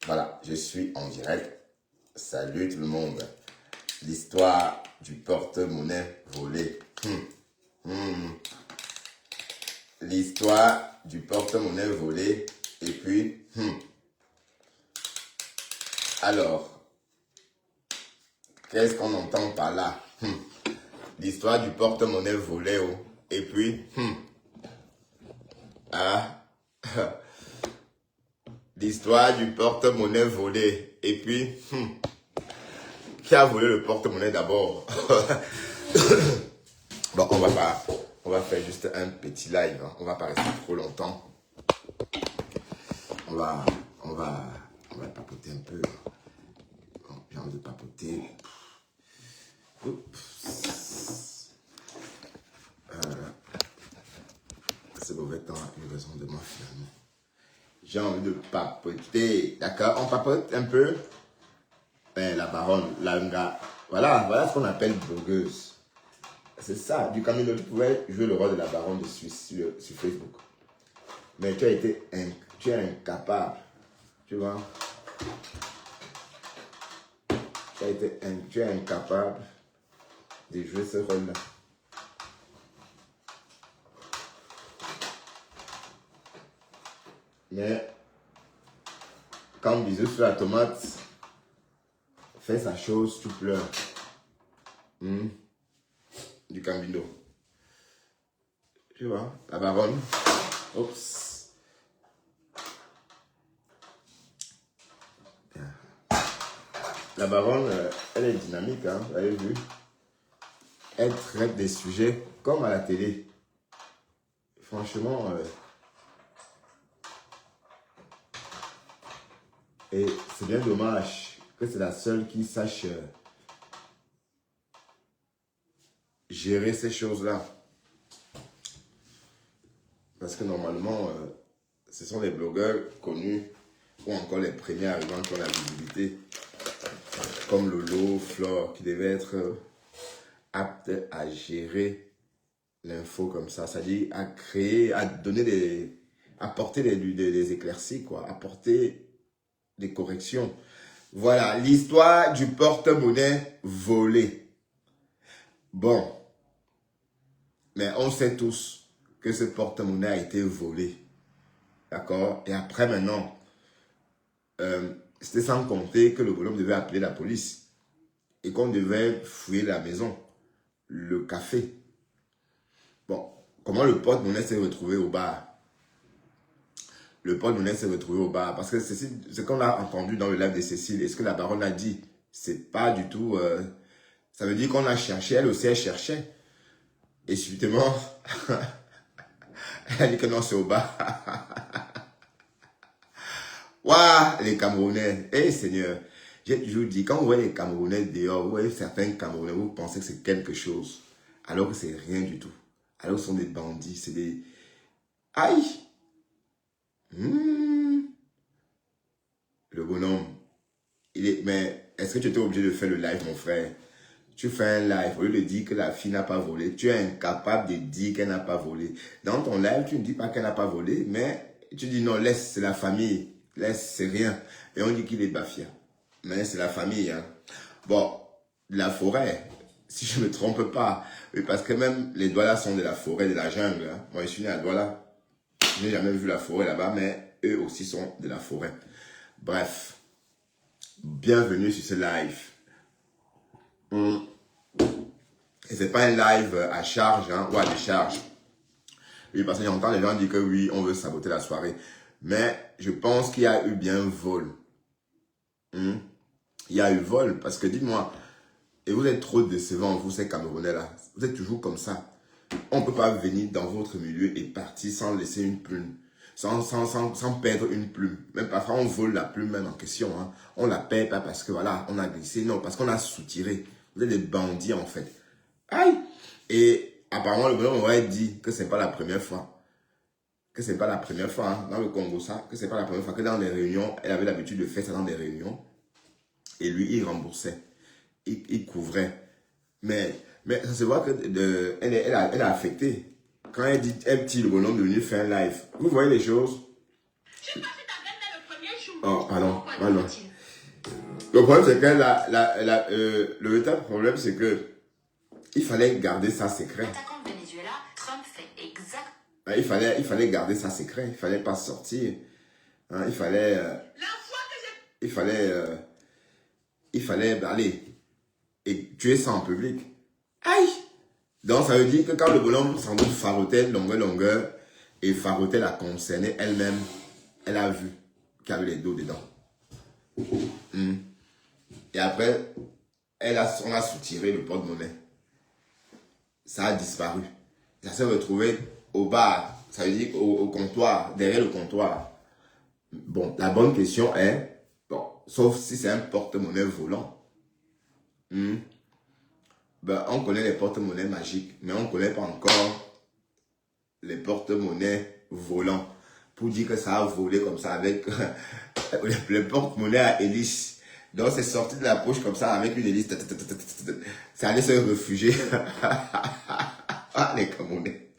Voilà, je suis en direct. Salut tout le monde. L'histoire du porte-monnaie volé. L'histoire du porte-monnaie volé. Et puis, alors, qu'est-ce qu'on entend par là? L'histoire du porte-monnaie volé. Oh. Et puis, l'histoire du porte-monnaie volé. Et puis, qui a volé le porte-monnaie d'abord? Bon, on va faire juste un petit live. Hein. On va pas rester trop longtemps. On va papoter un peu. Bon, j'ai envie de papoter. C'est mauvais temps, une raison de m'enfermer. J'ai envie de papoter. D'accord? On papote un peu. Ben, la baronne, l'anga. Voilà ce qu'on appelle blogueuse. C'est ça. Du Camino, tu pouvais jouer le rôle de la baronne de Suisse sur Facebook. Mais tu es incapable. Tu vois? Tu es incapable de jouer ce rôle-là. Mais quand bisous sur la tomate fait sa chose, tu pleures. Du Camino. Tu vois, la baronne. Oups. La baronne, elle est dynamique, hein, vous avez vu. Elle traite des sujets comme à la télé. Franchement, et c'est bien dommage que c'est la seule qui sache gérer ces choses-là. Parce que normalement, ce sont les blogueurs connus ou encore les premiers arrivants qui ont la visibilité. Comme Lolo, Flore, qui devaient être aptes à gérer l'info comme ça. C'est-à-dire à créer, à donner apporter des éclaircies, quoi. Apporter des corrections. Voilà, l'histoire du porte-monnaie volé. Bon. Mais on sait tous que ce porte-monnaie a été volé. D'accord? Et après maintenant, c'était sans compter que le bonhomme devait appeler la police. Et qu'on devait fouiller la maison, le café. Bon, comment le porte-monnaie s'est retrouvé au bar? Le porte-monnaie s'est retrouvé au bar. Parce que ce qu'on a entendu dans le live de Cécile, et ce que la baronne a dit, c'est pas du tout... ça veut dire qu'on a cherché, elle aussi elle cherchait. Et subitement, elle a dit que non, c'est au bar. Waouh, les Camerounais. Eh Seigneur, j'ai toujours dit, quand vous voyez les Camerounais dehors, vous voyez certains Camerounais, vous pensez que c'est quelque chose. Alors que c'est rien du tout. Alors que ce sont des bandits, c'est des... Aïe! Le bonhomme. Mais est-ce que tu étais obligé de faire le live, mon frère? Tu fais un live, au lieu de dire que la fille n'a pas volé, tu es incapable de dire qu'elle n'a pas volé. Dans ton live, tu ne dis pas qu'elle n'a pas volé, mais tu dis non, laisse, c'est la famille. Laisse, c'est rien. Et on dit qu'il est bafia. Mais c'est la famille, hein. Bon, la forêt, si je ne me trompe pas. Oui, parce que même les Douala sont de la forêt, de la jungle. Hein. Moi, je suis né à Douala. Je n'ai jamais vu la forêt là-bas, mais eux aussi sont de la forêt. Bref, bienvenue sur ce live. Et c'est pas un live à charge, hein, ou à décharge. Oui, parce que j'entends les gens dire que oui, on veut saboter la soirée. Mais je pense qu'il y a eu bien vol. Il y a eu vol, parce que dites-moi, et vous êtes trop décevants, vous, ces Camerounais-là. Vous êtes toujours comme ça. On ne peut pas venir dans votre milieu et partir sans laisser une plume. Sans perdre une plume. Même parfois, on vole la plume même en question. Hein. On la perd pas parce que voilà, on a glissé. Non, parce qu'on a soutiré. Vous êtes des bandits en fait. Aïe! Et apparemment, le bonhomme aurait dit que c'est pas la première fois. Que c'est pas la première fois hein, dans le Congo, ça. Que c'est pas la première fois. Que dans les réunions, elle avait l'habitude de faire ça dans des réunions. Et lui, il remboursait. Il couvrait. Mais ça se voit que elle a affecté. Quand elle dit le bonhomme de venir faire un live, vous voyez les choses. Tu passes ta belle-mère le premier jour. Oh, pardon. Le problème, c'est que le véritable problème, c'est que il fallait garder ça secret. Il fallait garder ça secret. Il fallait pas sortir. Hein, il fallait aller et tuer ça en public. Aïe! Donc, ça veut dire que quand le bonhomme sans doute farotait longueur, et farotait la concernée elle-même, elle a vu qu'il y avait les dos dedans. Et après, on a soutiré le porte-monnaie. Ça a disparu. Ça s'est retrouvé au bar, ça veut dire au comptoir, derrière le comptoir. Bon, la bonne question est, bon, sauf si c'est un porte-monnaie volant. Ben, on connaît les porte-monnaies magiques, mais on ne connaît pas encore les porte-monnaies volants. Pour dire que ça a volé comme ça avec le porte-monnaie à hélice. Donc c'est sorti de la poche comme ça avec une hélice. Ça allait se réfugier. Ah, les Camerounais.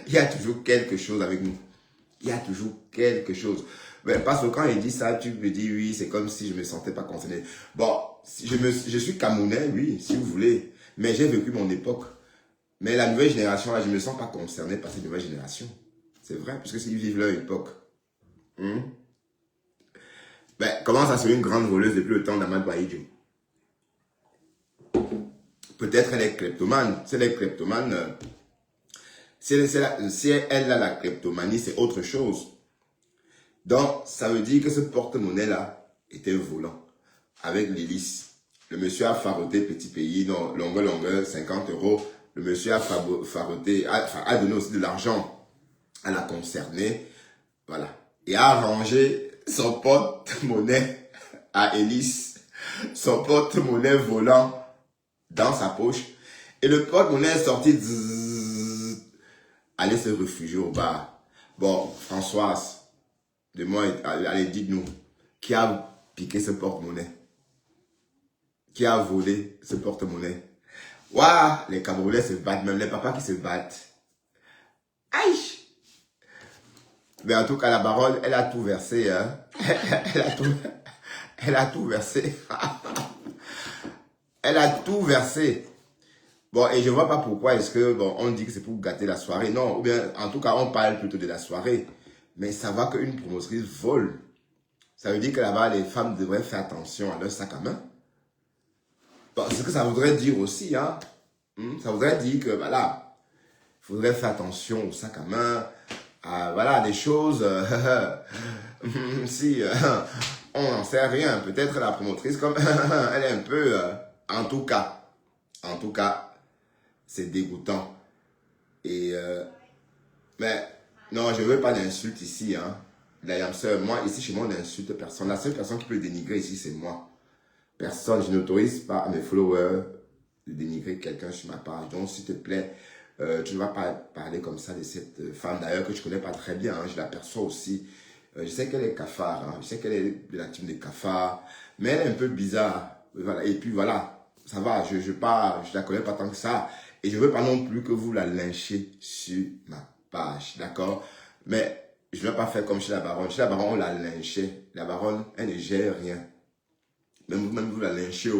Il y a toujours quelque chose avec nous. Il y a toujours quelque chose. Mais parce que quand il dit ça, tu me dis oui, c'est comme si je ne me sentais pas concerné. Bon, je suis Camerounais, oui, si vous voulez. Mais j'ai vécu mon époque. Mais la nouvelle génération, là, je ne me sens pas concerné par cette nouvelle génération. C'est vrai, puisque s'ils vivent leur époque. Ben, comment ça serait une grande voleuse depuis le temps d'Amad Baïdjo? Peut-être elle est kleptomane. Si elle est kleptomane, si elle a la kleptomanie, c'est autre chose. Donc, ça veut dire que ce porte-monnaie-là était volant. Avec l'hélice. Le monsieur a faroté petit pays, non, longueur, 50 €. Le monsieur a faroté, a donné aussi de l'argent à la concernée. Voilà. Et a rangé son porte-monnaie à hélice, son porte-monnaie volant dans sa poche. Et le porte-monnaie est sorti, aller se réfugier au bar. Bon, Françoise, de moi, allez, dites-nous, qui a piqué ce porte-monnaie? Qui a volé ce porte-monnaie? Waouh, les Camerounais se battent, même les papas qui se battent. Aïe! Mais en tout cas, la baronne, elle a tout versé. Hein? Elle a tout versé. Elle a tout versé. Bon, et je ne vois pas pourquoi est-ce que, bon, on dit que c'est pour gâter la soirée. Non, ou bien, en tout cas, on parle plutôt de la soirée. Mais ça va qu'une promotrice vole. Ça veut dire que là-bas, les femmes devraient faire attention à leur sac à main. Bon, c'est ce que ça voudrait dire aussi, hein. Ça voudrait dire que, voilà, il faudrait faire attention au sac à main, à, voilà, des choses, si on n'en sait rien, peut-être la promotrice, comme elle est un peu, en tout cas, c'est dégoûtant. Et, mais, non, je ne veux pas d'insulte ici, hein. D'ailleurs, moi, ici, chez moi, on n'insulte personne. La seule personne qui peut dénigrer ici, c'est moi. Personne, je n'autorise pas à mes followers de dénigrer quelqu'un sur ma page. Donc, s'il te plaît, tu ne vas pas parler comme ça de cette femme, d'ailleurs, que je ne connais pas très bien. Hein, je l'aperçois aussi. Je sais qu'elle est cafard. Hein, je sais qu'elle est de la team des cafards. Mais elle est un peu bizarre. Voilà. Et puis, voilà. Ça va. Je la connais pas tant que ça. Et je ne veux pas non plus que vous la lynchiez sur ma page. D'accord? Mais je ne vais pas faire comme chez la baronne. Chez la baronne, on la lynchait. La baronne, elle ne gère rien. Même vous la lynchez,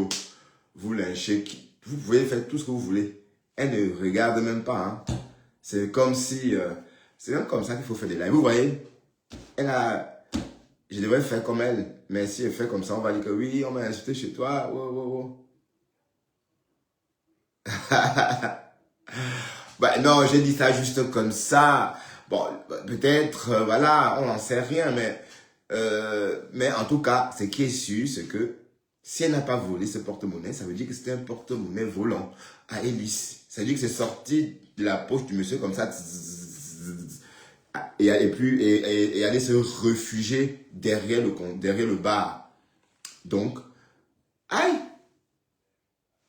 vous lynchez, vous pouvez faire tout ce que vous voulez. Elle ne regarde même pas. Hein. C'est comme si, c'est même comme ça qu'il faut faire des lives. Vous voyez, je devrais faire comme elle, mais si elle fait comme ça, on va dire que oui, on m'a insulté chez toi. Bah, non, j'ai dit ça juste comme ça. Bon, peut-être, voilà, on n'en sait rien, mais en tout cas, ce qui est sûr, c'est que si elle n'a pas volé ce porte-monnaie, ça veut dire que c'était un porte-monnaie volant à hélice. Ça veut dire que c'est sorti de la poche du monsieur comme ça. Et aller se réfugier derrière le bar. Donc, aïe!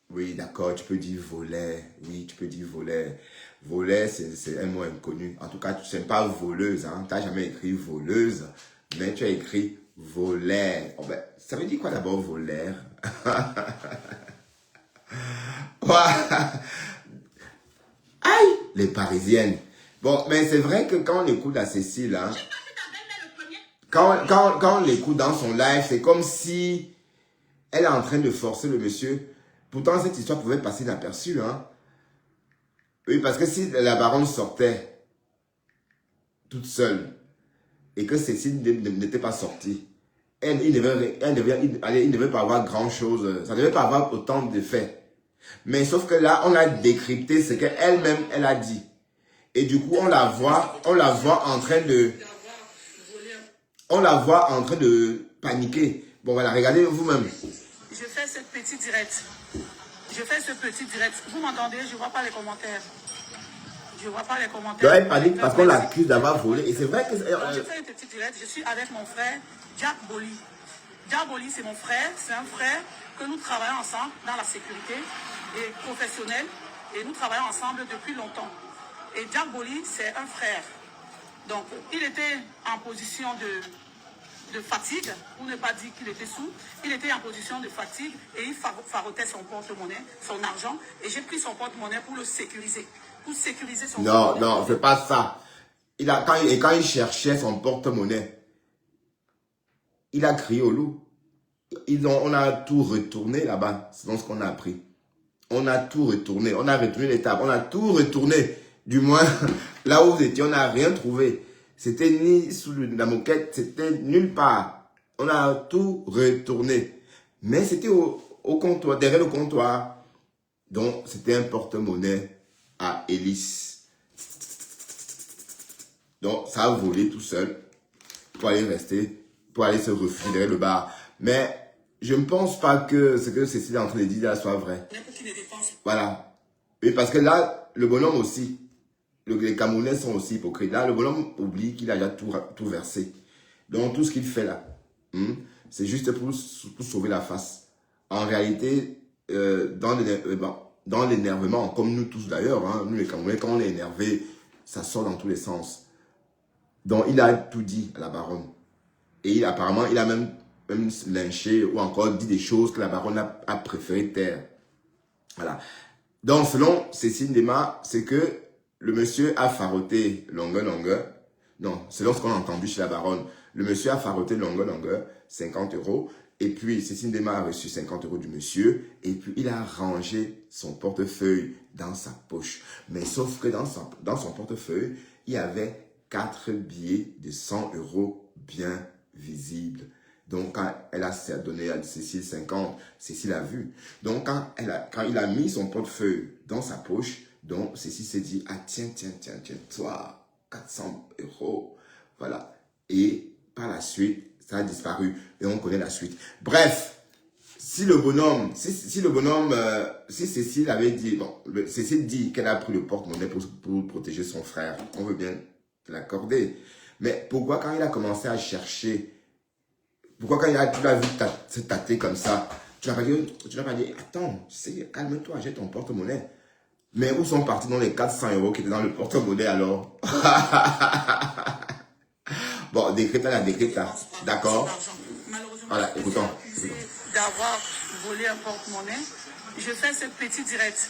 Oui, d'accord, tu peux dire volet. Oui, tu peux dire volet. Volet, c'est un mot inconnu. En tout cas, tu n'aimes pas voleuse. Hein? Tu n'as jamais écrit voleuse, mais tu as écrit volaire. Oh ben, ça veut dire quoi d'abord volaire? Aïe, les Parisiennes. Bon, mais c'est vrai que quand on écoute la Cécile, hein, Quand on l'écoute dans son live, c'est comme si elle est en train de forcer le monsieur. Pourtant, cette histoire pouvait passer inaperçue, hein. Oui, parce que si la baronne sortait toute seule et que Cécile n'était pas sortie, il ne devait pas avoir grand-chose. Ça ne devait pas avoir autant d'effets. Mais sauf que là, on a décrypté ce qu'elle-même, elle a dit. Et du coup, on la voit en train de... On la voit en train de paniquer. Bon, voilà, regardez vous-même. Je fais cette petite directe. Je fais ce petit direct. Vous m'entendez? Je ne vois pas les commentaires. Je ne vois pas les commentaires. Donc, elle panique parce qu'on l'accuse d'avoir volé. Et c'est vrai que... je fais une petite direct. Je suis avec mon frère, Jack Boli. Jack Boli, c'est mon frère. C'est un frère que nous travaillons ensemble dans la sécurité et professionnelle. Et nous travaillons ensemble depuis longtemps. Et Jack Boli, c'est un frère. Donc, il était en position de fatigue, pour ne pas dire qu'il était sous. Il était en position de fatigue et il farotait son porte-monnaie, son argent. Et j'ai pris son porte-monnaie pour le sécuriser. Pour sécuriser son porte-monnaie. Non, c'est pas ça. Quand il cherchait son porte-monnaie, il a crié au loup. On a tout retourné là-bas, c'est ce qu'on a appris. On a tout retourné, on a retourné l'étape, on a tout retourné. Du moins, là où vous étiez, on n'a rien trouvé. C'était ni sous la moquette, c'était nulle part. On a tout retourné. Mais c'était au comptoir, derrière le comptoir. Donc, c'était un porte-monnaie à hélice. Donc, ça a volé tout seul pour aller se refugier derrière le bar. Mais je ne pense pas que ce que Cécile est en train de dire là soit vrai. Voilà. Oui, parce que là, le bonhomme aussi, les Camerounais sont aussi hypocrites. Là, le bonhomme oublie qu'il a déjà tout versé. Donc, tout ce qu'il fait là, c'est juste pour sauver la face. En réalité, dans l'énervement, comme nous tous d'ailleurs, hein, nous les Camerounais, quand on est énervé, ça sort dans tous les sens. Donc, il a tout dit à la baronne. Et apparemment, il a même lynché ou encore dit des choses que la baronne a préféré taire. Voilà. Donc, selon Cécile Ndema, c'est que le monsieur a faroté longueur. Non, selon ce qu'on a entendu chez la baronne, le monsieur a faroté longueur, 50 €. Et puis, Cécile Ndema a reçu 50 € du monsieur. Et puis, il a rangé son portefeuille dans sa poche. Mais sauf que dans son portefeuille, il y avait 4 billets de 100 € bien visibles. Donc, quand elle a donné à Cécile 50, Cécile a vu. Donc, quand il a mis son portefeuille dans sa poche, donc Cécile s'est dit, ah tiens, toi, 400 €. Voilà. Et par la suite, ça a disparu. Et on connaît la suite. Bref, si Cécile avait dit, bon, Cécile dit qu'elle a pris le porte-monnaie pour protéger son frère, on veut bien l'accorder. Mais pourquoi quand il a commencé à chercher, pourquoi quand tu l'as vu se tâter comme ça, tu n'as pas dit, attends, calme-toi, j'ai ton porte-monnaie. Mais où sont partis dans les 400 € qui étaient dans le porte-monnaie alors? Bon, décrète là. D'accord. Voilà, écoutons. D'avoir volé un porte-monnaie, je fais ce petit direct.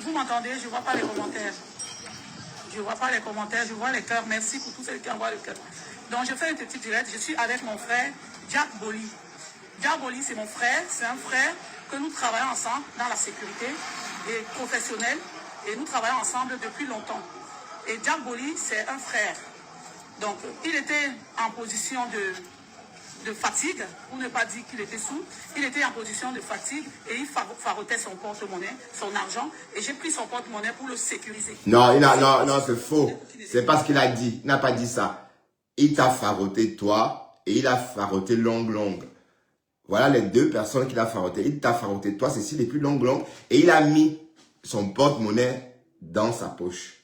Vous m'entendez? Je ne vois pas les commentaires. Je vois les cœurs. Merci pour tous ceux qui envoient le cœur. Donc, je fais un petit direct. Je suis avec mon frère, Jack Boli. Jack Boli, c'est mon frère. C'est un frère que nous travaillons ensemble dans la sécurité et professionnelle. Et nous travaillons ensemble depuis longtemps. Et Jack Boli, c'est un frère. Donc, il était en position de fatigue, pour ne pas dire qu'il était sous. Il était en position de fatigue et il farotait son porte-monnaie, son argent. Et j'ai pris son porte-monnaie pour le sécuriser. Non, c'est faux. C'est pas ce qu'il a dit. Il n'a pas dit ça. Il t'a faroté toi et il a faroté longue. Voilà les deux personnes qu'il a faroté. Il t'a faroté toi, Cécile, les plus longue. Et il a mis son porte-monnaie dans sa poche.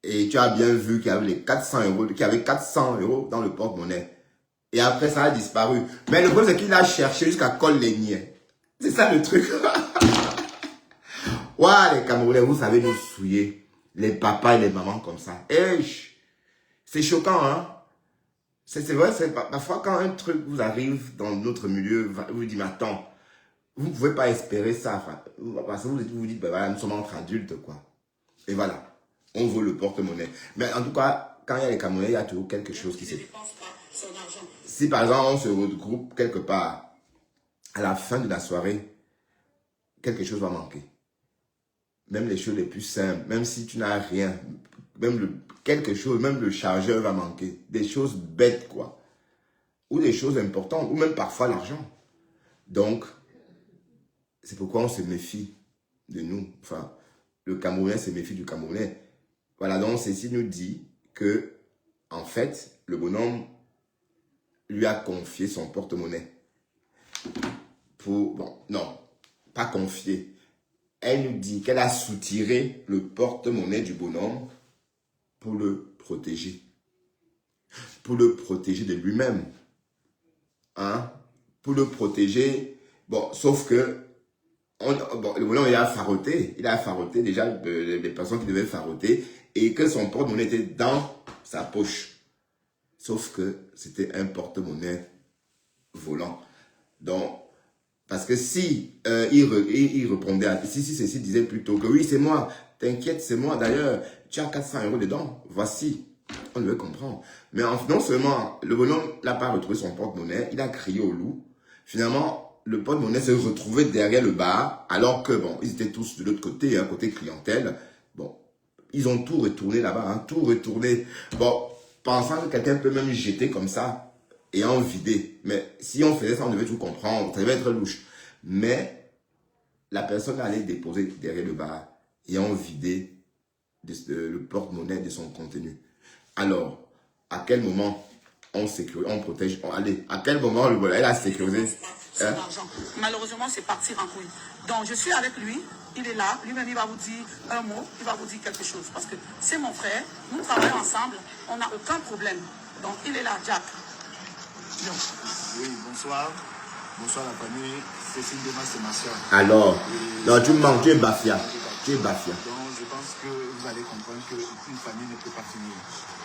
Et tu as bien vu qu'il y avait les 400 €, qu'il y avait 400 € dans le porte-monnaie. Et après, ça a disparu. Mais le problème, c'est qu'il a cherché jusqu'à Col-les-Niais. C'est ça le truc. Ouais, les Camerounais, vous savez nous souiller. Les papas et les mamans comme ça. C'est choquant, hein. C'est vrai, parfois quand un truc vous arrive dans notre milieu, vous vous dites, mais attends, vous ne pouvez pas espérer ça. Parce que vous dites, ben voilà, nous sommes entre adultes, quoi. Et voilà, on veut le porte-monnaie. Mais en tout cas, quand il y a les Camerounais, il y a toujours quelque chose qui se... ne dépense pas son argent. Si par exemple, on se regroupe quelque part, à la fin de la soirée, quelque chose va manquer. Même les choses les plus simples, même si tu n'as rien, quelque chose, même le chargeur va manquer. Des choses bêtes, quoi. Ou des choses importantes, ou même parfois l'argent. Donc, c'est pourquoi on se méfie de nous. Enfin, le Camerounais se méfie du Camerounais. Voilà, donc ceci nous dit que, en fait, le bonhomme lui a confié son porte-monnaie. Bon, non, pas confié. Elle nous dit qu'elle a soutiré le porte-monnaie du bonhomme pour le protéger. Pour le protéger de lui-même. Hein? Pour le protéger. Bon, sauf que le bonhomme, il a faroté. Il a faroté déjà les personnes qui devaient faroter. Et que son porte-monnaie était dans sa poche. Sauf que c'était un porte-monnaie volant. Donc, parce que si il répondait si ceci disait plutôt que oui, c'est moi, t'inquiète, c'est moi d'ailleurs, tu as 400 € dedans, voici, on devait comprendre. Mais non seulement le bonhomme n'a pas retrouvé son porte-monnaie, il a crié au loup. Finalement, le porte-monnaie s'est retrouvé derrière le bar, alors que bon, ils étaient tous de l'autre côté, hein, côté clientèle. Bon, ils ont tout retourné là-bas, hein, tout retourné. Bon, pensant que quelqu'un peut même jeter comme ça, et en vider. Mais si on faisait ça, on devait tout comprendre. Ça devait être louche. Mais la personne allait déposer derrière le bar et en vider le porte-monnaie de son contenu. Alors, à quel moment on sécurise, on protège, allez, à quel moment elle a sécurisé son argent. Malheureusement, c'est partir en couille. Donc, je suis avec lui. Il est là. Lui-même, il va vous dire un mot. Il va vous dire quelque chose. Parce que c'est mon frère. Nous travaillons ensemble. On n'a aucun problème. Donc, il est là, Jack. Non. Oui, bonsoir. Bonsoir la famille. Cécile Dema, c'est ma soeur. Alors, non, tu me manques, tu es Bafia. Tu es Bafia. Donc, je pense que vous allez comprendre qu'une famille ne peut pas finir.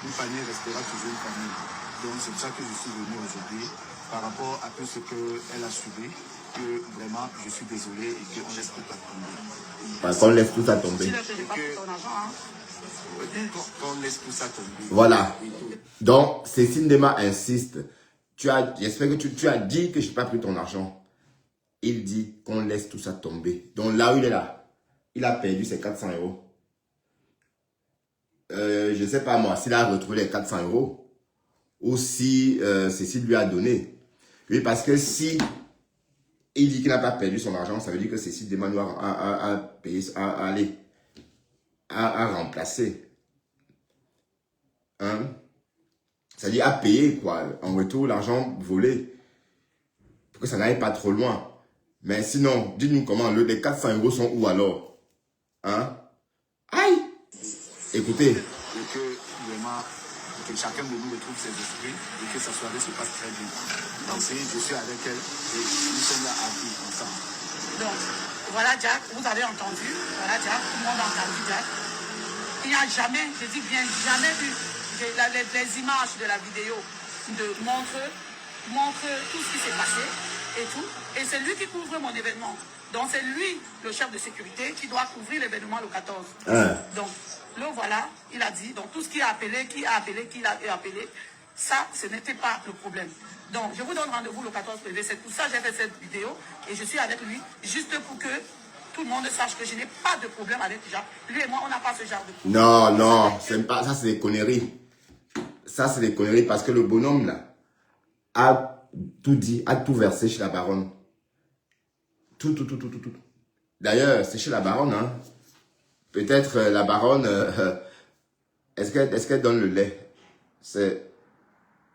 Une famille restera toujours une famille. Donc, c'est pour ça que je suis venu aujourd'hui par rapport à tout ce qu'elle a subi. Que vraiment, je suis désolé et qu'on laisse tout à tomber. Parce qu'on laisse tout à tomber. Qu'on laisse tout ça tomber. Voilà. Donc, Cécile Dema insiste. J'espère que tu as dit que je n'ai pas pris ton argent. Il dit qu'on laisse tout ça tomber. Donc là où il est là, il a perdu ses 400 €. Je ne sais pas moi, s'il a retrouvé les 400 € ou si Cécile lui a donné. Oui, parce que si il dit qu'il n'a pas perdu son argent, ça veut dire que Cécile Dema a payé, a remplacé. Hein? C'est-à-dire à payer, quoi, en retour, l'argent volé. Pour que ça n'aille pas trop loin. Mais sinon, dites-nous comment, les 400 € sont où alors? Hein? Aïe! Écoutez. Et que vraiment, que chacun de nous retrouve ses esprits et que sa soirée se passe très bien. Donc, je suis avec elle et nous sommes là à vivre ensemble. Donc, voilà Jack, vous avez entendu. Voilà Jack, tout le monde a entendu Jack. Il n'y a jamais, je dis bien jamais eu les images de la vidéo montrent tout ce qui s'est passé et tout. Et c'est lui qui couvre mon événement. Donc c'est lui, le chef de sécurité, qui doit couvrir l'événement le 14. Donc, le voilà, il a dit, donc tout ce qui a appelé, qui a appelé, ça, ce n'était pas le problème. Donc, je vous donne rendez-vous le 14 février. C'est pour ça que j'ai fait cette vidéo et je suis avec lui, juste pour que tout le monde sache que je n'ai pas de problème avec Jacques. Lui et moi, on n'a pas ce genre de problème. Non, non, ça c'est des conneries. Ça c'est des conneries parce que le bonhomme là a tout dit, a tout versé chez la baronne. Tout. D'ailleurs, c'est chez la baronne, hein. Peut-être la baronne, est-ce qu'elle donne le lait?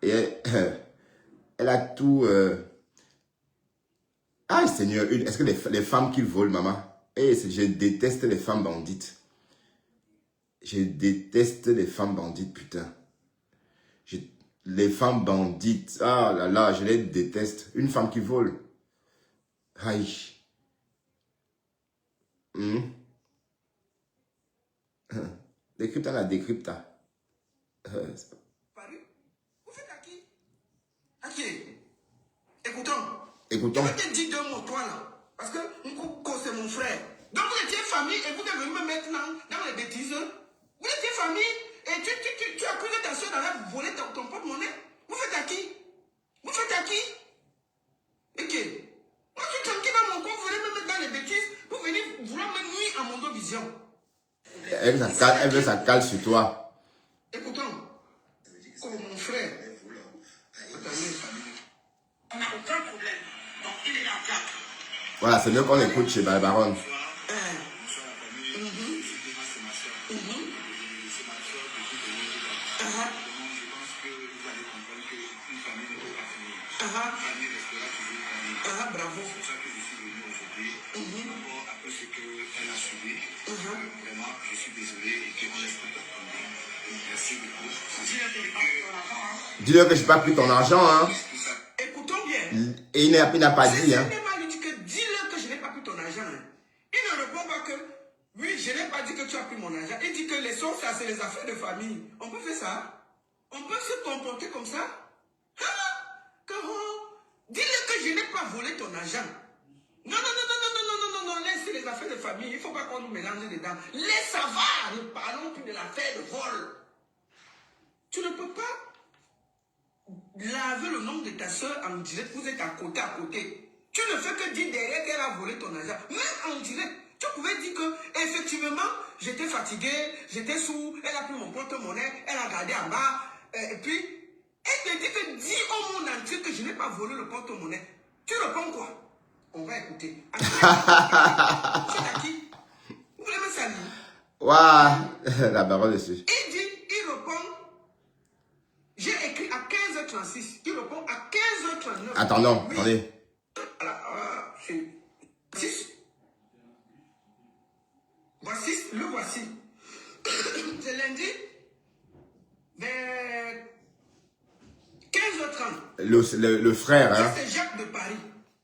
Elle a tout... Ah Seigneur, est-ce que les femmes qui volent, maman? Je déteste les femmes bandites. Je déteste les femmes bandites, putain. Les femmes bandites, ah là là, je les déteste. Une femme qui vole. Aïe. Décrypta la décrypta. Vous faites à qui? À qui? Écoutons. Je vais te dire deux mots, toi là. Parce que Nkouko, c'est mon frère. Donc vous étiez famille et vous devez me mettre dans les bêtises. Vous étiez famille et Et tu accuses ta soeur d'avoir volé ton porte-monnaie. Vous faites à qui? Vous faites à qui? Ok. Moi, je suis tranquille dans mon coin, vous venez me mettre dans les bêtises, vous venez vouloir me nuire à mon vision. Elle veut sa cale sur toi. Écoutons, comme mon frère, attendez, on n'a aucun problème. Donc, il est en cap. Voilà, c'est mieux qu'on écoute chez Balbaron. Bravo. Après ce qu'elle a subi, vraiment, je suis désolé et qu'on laisse pas tomber. Merci beaucoup. Dis-le que je n'ai pas pris ton argent, hein. Écoutons bien. Et il n'a pas dit, hein. Il dit que dis-le que je n'ai pas pris ton argent. Hein. Il ne répond pas que oui, je n'ai pas dit que tu as pris mon argent. Il dit que les sons, ça, c'est les affaires de famille. On peut faire ça? On peut se comporter comme ça? Dis-le que je n'ai pas volé ton argent. Non, laisse les affaires de famille. Il ne faut pas qu'on nous mélange dedans. Laisse ça va. Ne parlons plus de l'affaire de vol. Tu ne peux pas laver le nom de ta soeur en direct. Vous êtes à côté. Tu ne fais que dire derrière qu'elle a volé ton argent. Même en direct. Tu pouvais dire que, effectivement, j'étais fatigué, j'étais sourd, elle a pris mon porte-monnaie, elle a gardé en bas, et puis, elle te dit que dis au monde entier que je n'ai pas volé le porte-monnaie. Tu réponds quoi? On va écouter. C'est à qui? Vous voulez me saluer? Waouh, la parole dessus. Il répond, j'ai écrit à 15h36. Il répond à 15h39. Attendez. Voilà, c'est 6. Voici. C'est lundi, vers 15h30. Le frère, hein. C'est Jacques de Paris.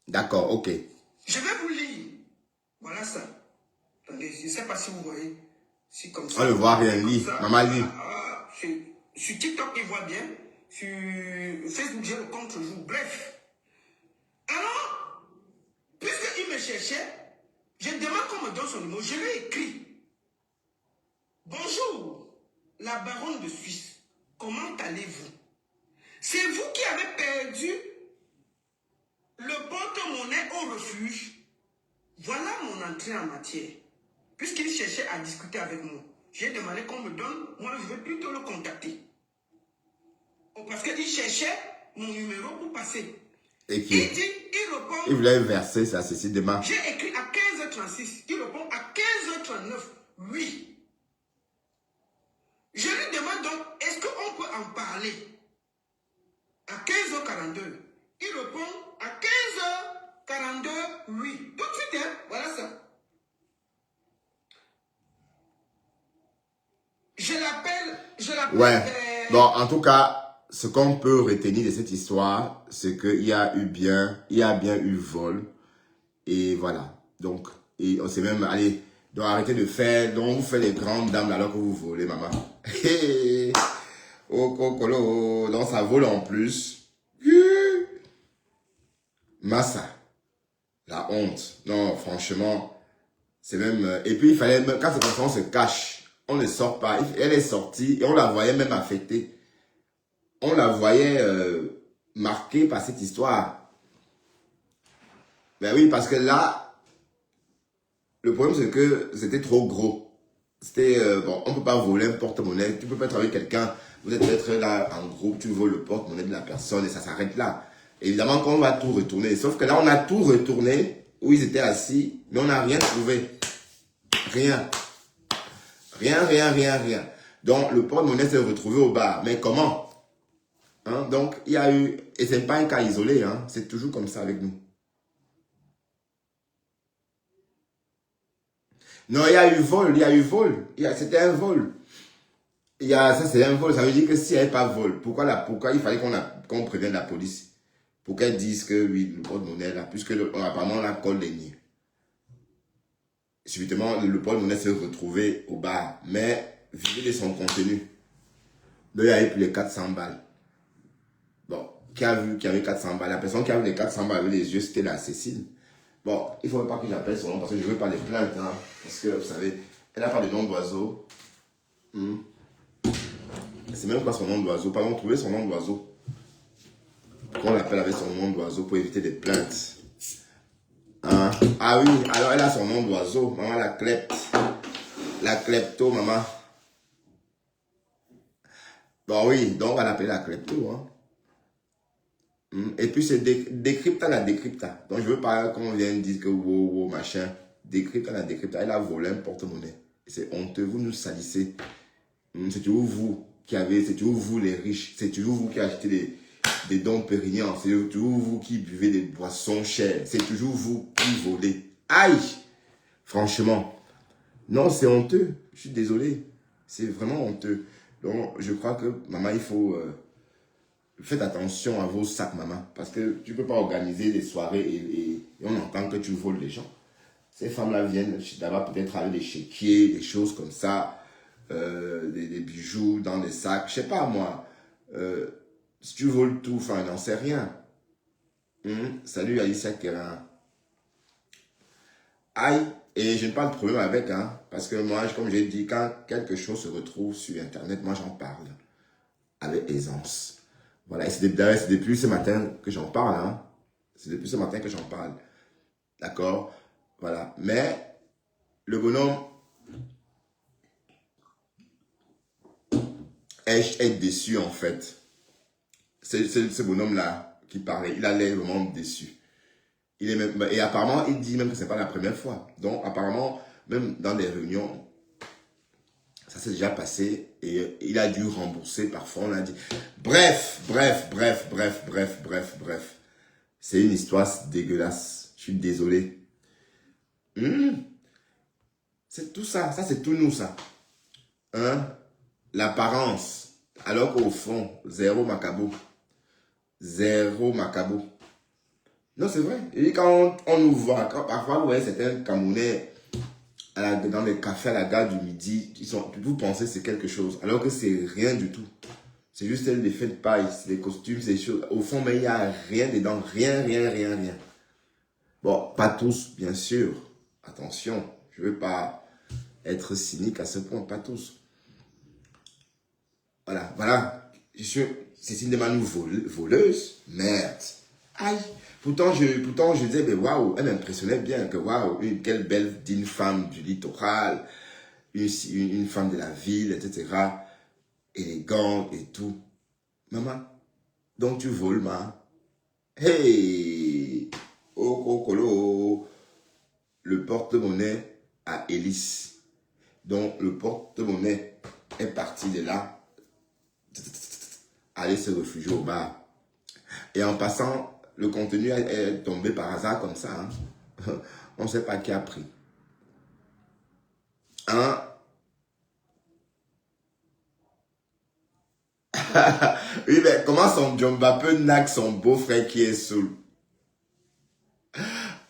D'accord, ok. Je vais vous lire. Voilà ça. Attendez, je ne sais pas si vous voyez. Si comme ça. On ne voit rien, lit. Maman lit. Sur TikTok, il voit bien. Sur Facebook, j'ai le contre-jour. Bref. Alors, puisqu'il me cherchait, je demande qu'on me donne son numéro. Je lui ai écrit. Bonjour, la baronne de Suisse. Comment allez-vous? C'est vous qui avez perdu le porte-monnaie au refuge. Voilà mon entrée en matière. Puisqu'il cherchait à discuter avec moi, j'ai demandé qu'on me donne. Moi, je vais plutôt le contacter. Parce qu'il cherchait mon numéro pour passer. Et qui? Il répond. Il voulait verser ça, ceci demain. J'ai écrit à 15h36. Il répond à 15h39. Oui. Je lui demande donc, est-ce qu'on peut en parler? À 15h42. Il répond à 15h42. Oui. Tout de suite, hein? Voilà ça. Je l'appelle. Ouais. Bon, en tout cas, ce qu'on peut retenir de cette histoire, c'est qu'il y a bien eu vol. Et voilà. Donc, et on s'est même, allez, donc arrêtez de faire, donc vous faites les grandes dames alors que vous volez, maman. Oh, cocolo, donc ça vole en plus. Massa. La honte. Non, franchement, c'est même, et puis il fallait, quand c'est comme ça, on se cache. On ne sort pas. Elle est sortie et on la voyait même affectée. On la voyait marquée par cette histoire. Ben oui, parce que là, le problème c'est que c'était trop gros. C'était, bon, on ne peut pas voler un porte-monnaie. Tu peux pas être avec quelqu'un. Vous êtes peut-être là en groupe, tu voles le porte-monnaie de la personne et ça s'arrête là. Évidemment qu'on va tout retourner. Sauf que là, on a tout retourné où ils étaient assis, mais on n'a rien trouvé. Rien. Rien. Donc, le porte-monnaie s'est retrouvé au bar. Mais comment? Hein? Donc, il y a eu... Et ce n'est pas un cas isolé. Hein? C'est toujours comme ça avec nous. Non, il y a eu vol. C'était un vol. Ça, c'est un vol. Ça veut dire que s'il n'y avait pas vol, pourquoi il fallait qu'on prévienne la police? Pour qu'elle dise que oui, le porte-monnaie là, puisque apparemment on a collé les nids. Subitement, le porte-monnaie s'est retrouvé au bar, mais vidé de son contenu. Donc, il y avait plus les 400 balles. Bon, qui a vu qu'il y avait 400 balles? La personne qui a vu les 400 balles avec les yeux, c'était la Cécile. Bon, il ne faut pas que j'appelle son nom parce que je ne veux pas les plaindre. Hein, parce que, vous savez, elle n'a pas de nom d'oiseau. C'est même pas son nom d'oiseau. Pardon, trouver son nom d'oiseau. Qu'on l'appelle avec son nom d'oiseau pour éviter des plaintes. Hein? Ah oui, alors elle a son nom d'oiseau. Maman, la clepte. La klepto, maman. Bon oui, donc on va l'appeler la klepto. Hein. Et puis c'est décrypta la décrypta. Donc je veux pas qu'on vienne dire que wow, machin. Décrypta la décrypta. Elle a volé un porte-monnaie. C'est honteux, vous nous salissez. C'est toujours vous qui avez, c'est toujours vous les riches. C'est toujours vous qui achetez des dons Pérignon. C'est toujours vous qui buvez des boissons chères. C'est toujours vous qui volez. Aïe! Franchement. Non, c'est honteux. Je suis désolé. C'est vraiment honteux. Donc, je crois que, maman, il faut... faites attention à vos sacs, maman. Parce que tu ne peux pas organiser des soirées et on entend que tu voles les gens. Ces femmes-là viennent là-bas peut-être avec des chéquiers, des choses comme ça, des bijoux dans des sacs. Je sais pas, moi. Si tu voles tout, enfin, j'en sais rien. Salut, Alicia Kérin. Aïe. Et je n'ai pas de problème avec, hein, parce que moi, comme j'ai dit, quand quelque chose se retrouve sur Internet, moi, j'en parle avec aisance. Voilà, et c'est depuis ce matin que j'en parle, hein. C'est depuis ce matin que j'en parle. D'accord? Voilà. Mais, le bonhomme est déçu, en fait. C'est ce bonhomme-là qui parlait. Il a l'air vraiment déçu. Il est même, et apparemment, il dit même que ce n'est pas la première fois. Donc, apparemment, même dans des réunions, ça s'est déjà passé et il a dû rembourser parfois. On a dit. Bref. C'est une histoire dégueulasse. Je suis désolé. C'est tout ça. Ça, c'est tout nous, ça. Hein? L'apparence. Alors qu'au fond, zéro macabo. Zéro macabo. Non, c'est vrai. Et quand on nous voit, parfois, vous voyez certains Camerounais dans les cafés à la gare du Midi, vous pensez que c'est quelque chose, alors que c'est rien du tout. C'est juste l'effet de paille, c'est les costumes, c'est des choses. Au fond, mais il n'y a rien dedans. Rien. Bon, pas tous, bien sûr. Attention, je ne veux pas être cynique à ce point, pas tous. Voilà. Cécile Demanou voleuse. Merde. Aïe. Pourtant, je disais, mais waouh, elle m'impressionnait bien, que waouh, quelle belle, digne femme du littoral, une femme de la ville, etc. Élégante et tout. Maman, donc tu voles, ma. Hey! Oh, colo. Le porte-monnaie à Hélice. Donc, le porte-monnaie est parti de là, aller se réfugier au bar. Et en passant, le contenu est tombé par hasard comme ça. Hein. On ne sait pas qui a pris. Hein? Oui, mais comment son Jomba peut naque son beau-frère qui est saoul?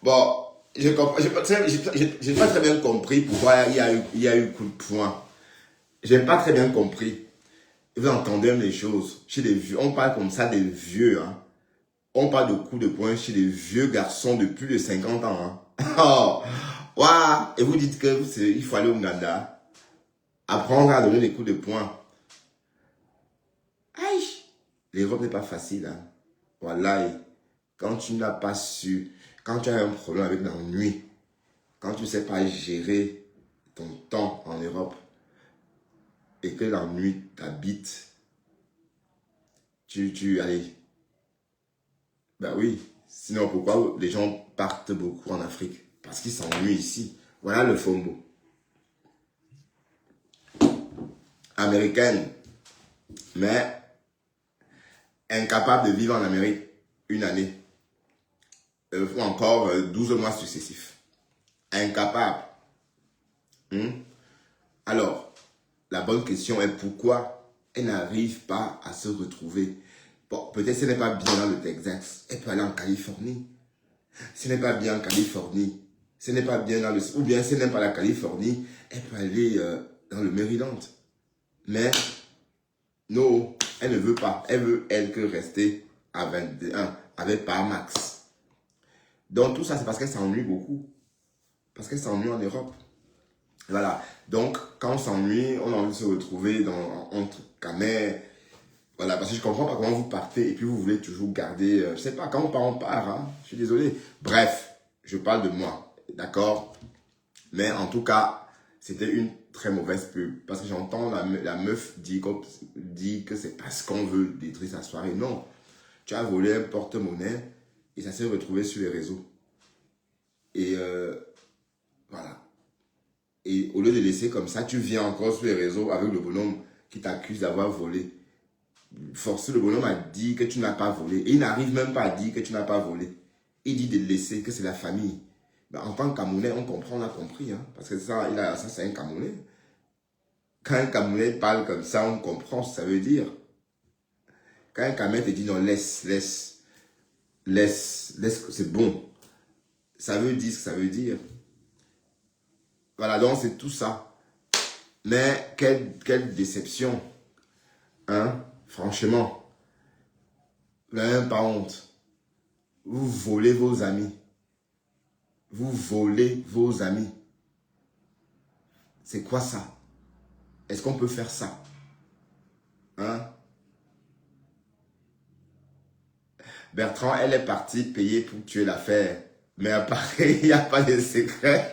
Bon, j'ai pas très bien compris pourquoi il y a eu coup de poing. J'ai pas très bien compris. Vous entendez les choses. Chez les vieux, on parle comme ça des vieux, hein. On parle de coups de poing chez les vieux garçons de plus de 50 ans. Hein. Oh, wow. Et vous dites qu'il faut aller au Ouganda, apprendre à donner des coups de poing. Aïe, l'Europe n'est pas facile. Hein. Voilà. Quand tu n'as pas su, quand tu as un problème avec l'ennui, quand tu ne sais pas gérer ton temps en Europe et que l'ennui t'habite, allez. Ben oui, sinon pourquoi les gens partent beaucoup en Afrique? Parce qu'ils s'ennuient ici. Voilà le fombo. Américaine, mais incapable de vivre en Amérique une année. Ou encore 12 mois successifs. Incapable. Alors, la bonne question est pourquoi elle n'arrive pas à se retrouver? Bon, peut-être ce n'est pas bien dans le Texas. Elle peut aller en Californie. Ce n'est pas bien en Californie. Ce n'est pas bien dans le... Ou bien ce n'est pas la Californie. Elle peut aller dans le Maryland. Mais, non, elle ne veut pas. Elle veut, que rester à 21 avec Parmax. Donc, tout ça, c'est parce qu'elle s'ennuie beaucoup. Parce qu'elle s'ennuie en Europe. Voilà. Donc, quand on s'ennuie, on a envie de se retrouver Camet. Voilà, parce que je comprends pas comment vous partez et puis vous voulez toujours garder, je sais pas, quand on part, on part, hein. Je suis désolé. Bref, je parle de moi, d'accord? Mais en tout cas, c'était une très mauvaise pub. Parce que j'entends la meuf dit que c'est parce qu'on veut détruire sa soirée. Non, tu as volé un porte-monnaie et ça s'est retrouvé sur les réseaux. Et voilà. Et au lieu de laisser comme ça, tu viens encore sur les réseaux avec le bonhomme qui t'accuse d'avoir volé. Forcé, le bonhomme a dit que tu n'as pas volé. Et il n'arrive même pas à dire que tu n'as pas volé. Il dit de laisser, que c'est la famille. Ben, en tant que Camerounais, on comprend, on a compris. Hein, parce que ça c'est un Camerounais. Quand un Camerounais parle comme ça, on comprend ce que ça veut dire. Quand un Camerounais te dit non, laisse, c'est bon. Ça veut dire ce que ça veut dire. Voilà, donc c'est tout ça. Mais quelle déception. Hein? Franchement, vous n'avez même pas honte. Vous volez vos amis. Vous volez vos amis. C'est quoi ça? Est-ce qu'on peut faire ça? Hein? Bertrand, elle est partie payer pour tuer l'affaire. Mais apparemment, il n'y a pas de secret.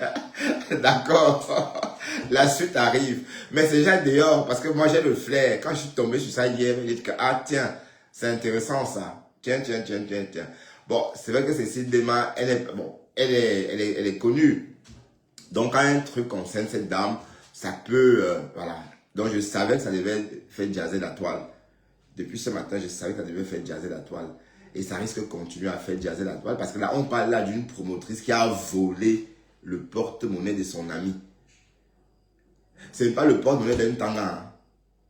D'accord. La suite arrive. Mais c'est déjà dehors parce que moi j'ai le flair. Quand je suis tombé sur ça hier, j'ai dit que ah tiens, c'est intéressant ça. Tiens. Bon, c'est vrai que Cécile Dema, elle est connue. Donc quand un truc concerne cette dame, ça peut, voilà. Donc je savais que ça devait faire jaser la toile. Depuis ce matin, je savais que ça devait faire jaser la toile. Et ça risque de continuer à faire jaser la toile parce que là, on parle là d'une promotrice qui a volé le porte-monnaie de son ami. Ce n'est pas le porte-monnaie d'un tanga. Hein.